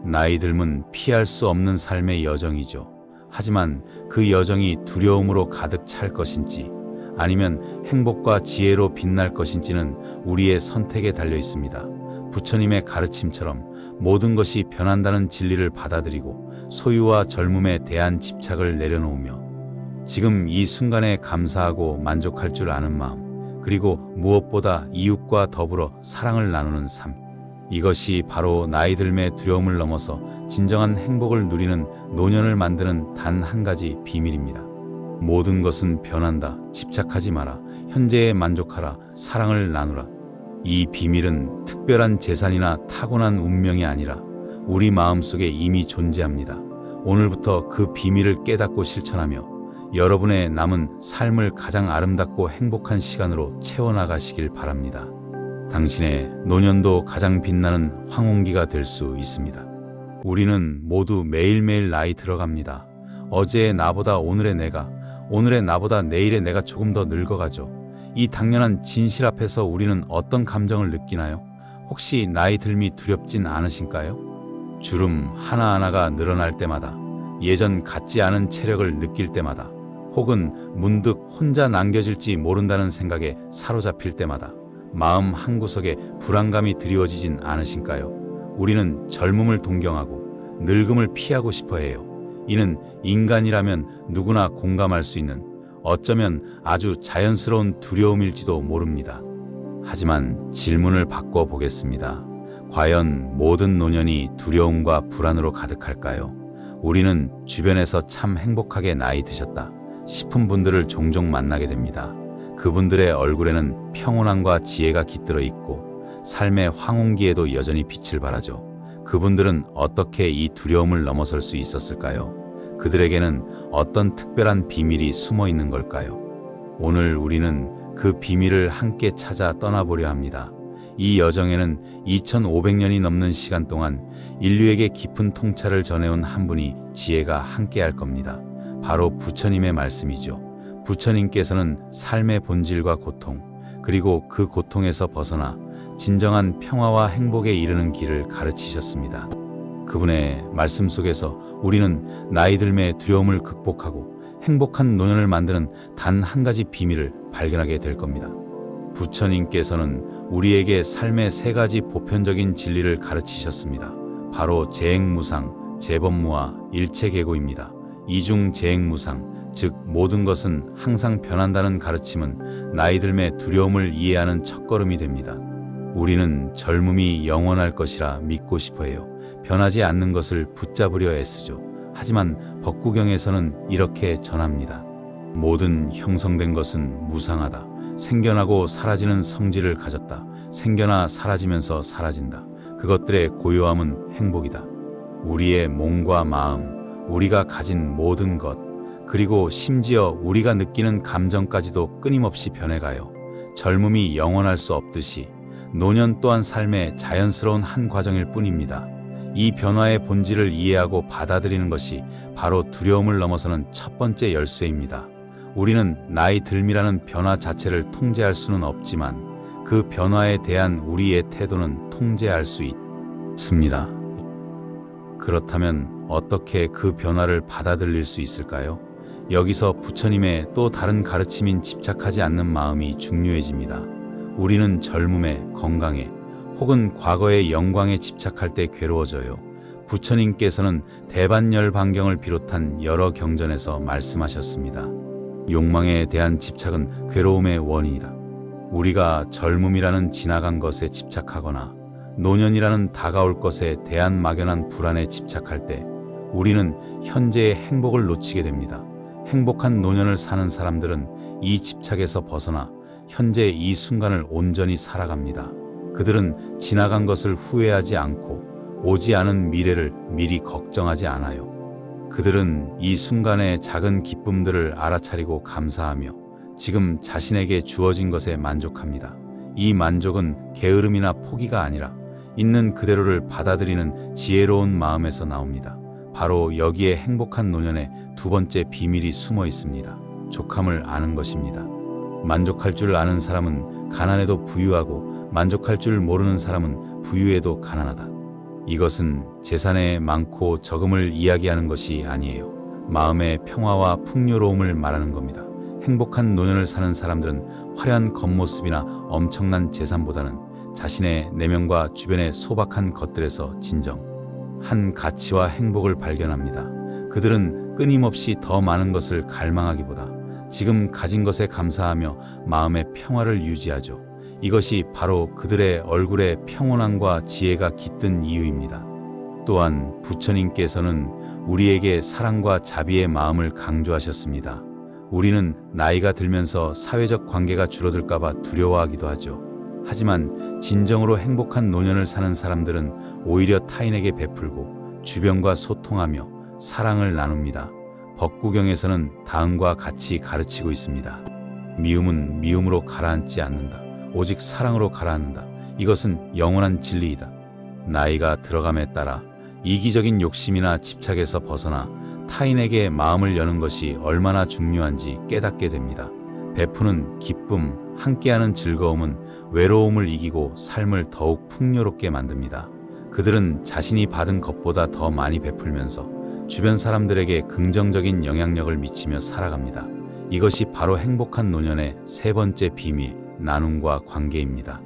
나이 듦은 피할 수 없는 삶의 여정이죠. 하지만 그 여정이 두려움으로 가득 찰 것인지 아니면 행복과 지혜로 빛날 것인지는 우리의 선택에 달려 있습니다. 부처님의 가르침처럼 모든 것이 변한다는 진리를 받아들이고 소유와 젊음에 대한 집착을 내려놓으며 지금 이 순간에 감사하고 만족할 줄 아는 마음, 그리고 무엇보다 이웃과 더불어 사랑을 나누는 삶, 이것이 바로 나이 듦의 두려움을 넘어서 진정한 행복을 누리는 노년을 만드는 단 한 가지 비밀입니다. 모든 것은 변한다. 집착하지 마라. 현재에 만족하라. 사랑을 나누라. 이 비밀은 특별한 재산이나 타고난 운명이 아니라 우리 마음속에 이미 존재합니다. 오늘부터 그 비밀을 깨닫고 실천하며 여러분의 남은 삶을 가장 아름답고 행복한 시간으로 채워나가시길 바랍니다. 당신의 노년도 가장 빛나는 황혼기가 될 수 있습니다. 우리는 모두 매일매일 나이 들어갑니다. 어제의 나보다 오늘의 내가, 오늘의 나보다 내일의 내가 조금 더 늙어가죠. 이 당연한 진실 앞에서 우리는 어떤 감정을 느끼나요? 혹시 나이 듦이 두렵진 않으신가요? 주름 하나하나가 늘어날 때마다, 예전 같지 않은 체력을 느낄 때마다, 혹은 문득 혼자 남겨질지 모른다는 생각에 사로잡힐 때마다 마음 한구석에 불안감이 드리워지진 않으신가요? 우리는 젊음을 동경하고 늙음을 피하고 싶어 해요. 이는 인간이라면 누구나 공감할 수 있는 어쩌면 아주 자연스러운 두려움일지도 모릅니다. 하지만 질문을 바꿔 보겠습니다. 과연 모든 노년이 두려움과 불안으로 가득할까요? 우리는 주변에서 참 행복하게 나이 드셨다 싶은 분들을 종종 만나게 됩니다. 그분들의 얼굴에는 평온함과 지혜가 깃들어 있고 삶의 황혼기에도 여전히 빛을 발하죠. 그분들은 어떻게 이 두려움을 넘어설 수 있었을까요? 그들에게는 어떤 특별한 비밀이 숨어 있는 걸까요? 오늘 우리는 그 비밀을 함께 찾아 떠나보려 합니다. 이 여정에는 2500년이 넘는 시간 동안 인류에게 깊은 통찰을 전해온 한 분이 지혜가 함께할 겁니다. 바로 부처님의 말씀이죠. 부처님께서는 삶의 본질과 고통, 그리고 그 고통에서 벗어나 진정한 평화와 행복에 이르는 길을 가르치셨습니다. 그분의 말씀 속에서 우리는 나이 들매의 두려움을 극복하고 행복한 노년을 만드는 단 한 가지 비밀을 발견하게 될 겁니다. 부처님께서는 우리에게 삶의 세 가지 보편적인 진리를 가르치셨습니다. 바로 재행무상, 재법무와 일체계고입니다. 이중 재행무상, 즉 모든 것은 항상 변한다는 가르침은 나이 들매 두려움을 이해하는 첫걸음이 됩니다. 우리는 젊음이 영원할 것이라 믿고 싶어해요. 변하지 않는 것을 붙잡으려 애쓰죠. 하지만 법구경에서는 이렇게 전합니다. 모든 형성된 것은 무상하다. 생겨나고 사라지는 성질을 가졌다. 생겨나 사라지면서 사라진다. 그것들의 고요함은 행복이다. 우리의 몸과 마음, 우리가 가진 모든 것, 그리고 심지어 우리가 느끼는 감정까지도 끊임없이 변해가요. 젊음이 영원할 수 없듯이 노년 또한 삶의 자연스러운 한 과정일 뿐입니다. 이 변화의 본질을 이해하고 받아들이는 것이 바로 두려움을 넘어서는 첫 번째 열쇠입니다. 우리는 나이 들미라는 변화 자체를 통제할 수는 없지만 그 변화에 대한 우리의 태도는 통제할 수 있습니다. 그렇다면 어떻게 그 변화를 받아들일 수 있을까요? 여기서 부처님의 또 다른 가르침인 집착하지 않는 마음이 중요해집니다. 우리는 젊음에, 건강에, 혹은 과거의 영광에 집착할 때 괴로워져요. 부처님께서는 대반열반경을 비롯한 여러 경전에서 말씀하셨습니다. 욕망에 대한 집착은 괴로움의 원인이다. 우리가 젊음이라는 지나간 것에 집착하거나 노년이라는 다가올 것에 대한 막연한 불안에 집착할 때 우리는 현재의 행복을 놓치게 됩니다. 행복한 노년을 사는 사람들은 이 집착에서 벗어나 현재 이 순간을 온전히 살아갑니다. 그들은 지나간 것을 후회하지 않고 오지 않은 미래를 미리 걱정하지 않아요. 그들은 이 순간의 작은 기쁨들을 알아차리고 감사하며 지금 자신에게 주어진 것에 만족합니다. 이 만족은 게으름이나 포기가 아니라 있는 그대로를 받아들이는 지혜로운 마음에서 나옵니다. 바로 여기에 행복한 노년의 두 번째 비밀이 숨어 있습니다. 족함을 아는 것입니다. 만족할 줄 아는 사람은 가난해도 부유하고 만족할 줄 모르는 사람은 부유해도 가난하다. 이것은 재산의 많고 적음을 이야기하는 것이 아니에요. 마음의 평화와 풍요로움을 말하는 겁니다. 행복한 노년을 사는 사람들은 화려한 겉모습이나 엄청난 재산보다는 자신의 내면과 주변의 소박한 것들에서 진정한 가치와 행복을 발견합니다. 그들은 끊임없이 더 많은 것을 갈망하기보다 지금 가진 것에 감사하며 마음의 평화를 유지하죠. 이것이 바로 그들의 얼굴에 평온함과 지혜가 깃든 이유입니다. 또한 부처님께서는 우리에게 사랑과 자비의 마음을 강조하셨습니다. 우리는 나이가 들면서 사회적 관계가 줄어들까봐 두려워하기도 하죠. 하지만 진정으로 행복한 노년을 사는 사람들은 오히려 타인에게 베풀고 주변과 소통하며 사랑을 나눕니다. 법구경에서는 다음과 같이 가르치고 있습니다. 미움은 미움으로 가라앉지 않는다. 오직 사랑으로 가라앉는다. 이것은 영원한 진리이다. 나이가 들어감에 따라 이기적인 욕심이나 집착에서 벗어나 타인에게 마음을 여는 것이 얼마나 중요한지 깨닫게 됩니다. 베푸는 기쁨, 함께하는 즐거움은 외로움을 이기고 삶을 더욱 풍요롭게 만듭니다. 그들은 자신이 받은 것보다 더 많이 베풀면서 주변 사람들에게 긍정적인 영향력을 미치며 살아갑니다. 이것이 바로 행복한 노년의 세 번째 비밀, 나눔과 관계입니다.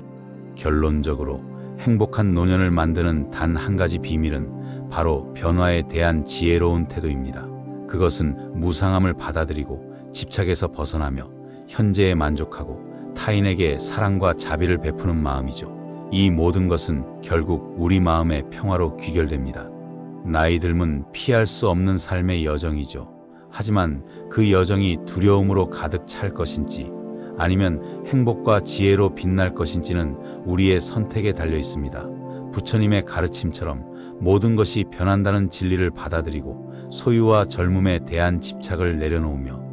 결론적으로 행복한 노년을 만드는 단 한 가지 비밀은 바로 변화에 대한 지혜로운 태도입니다. 그것은 무상함을 받아들이고 집착에서 벗어나며 현재에 만족하고 타인에게 사랑과 자비를 베푸는 마음이죠. 이 모든 것은 결국 우리 마음의 평화로 귀결됩니다. 나이 들면 피할 수 없는 삶의 여정이죠. 하지만 그 여정이 두려움으로 가득 찰 것인지 아니면 행복과 지혜로 빛날 것인지는 우리의 선택에 달려 있습니다. 부처님의 가르침처럼 모든 것이 변한다는 진리를 받아들이고 소유와 젊음에 대한 집착을 내려놓으며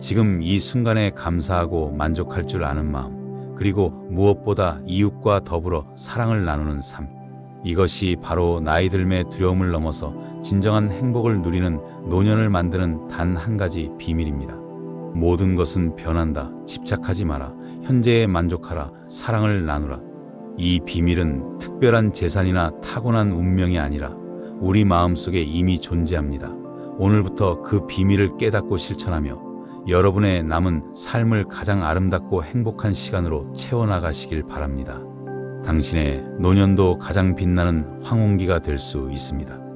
지금 이 순간에 감사하고 만족할 줄 아는 마음, 그리고 무엇보다 이웃과 더불어 사랑을 나누는 삶. 이것이 바로 나이 들매 두려움을 넘어서 진정한 행복을 누리는 노년을 만드는 단 한 가지 비밀입니다. 모든 것은 변한다. 집착하지 마라. 현재에 만족하라. 사랑을 나누라. 이 비밀은 특별한 재산이나 타고난 운명이 아니라 우리 마음속에 이미 존재합니다. 오늘부터 그 비밀을 깨닫고 실천하며 여러분의 남은 삶을 가장 아름답고 행복한 시간으로 채워나가시길 바랍니다. 당신의 노년도 가장 빛나는 황혼기가 될 수 있습니다.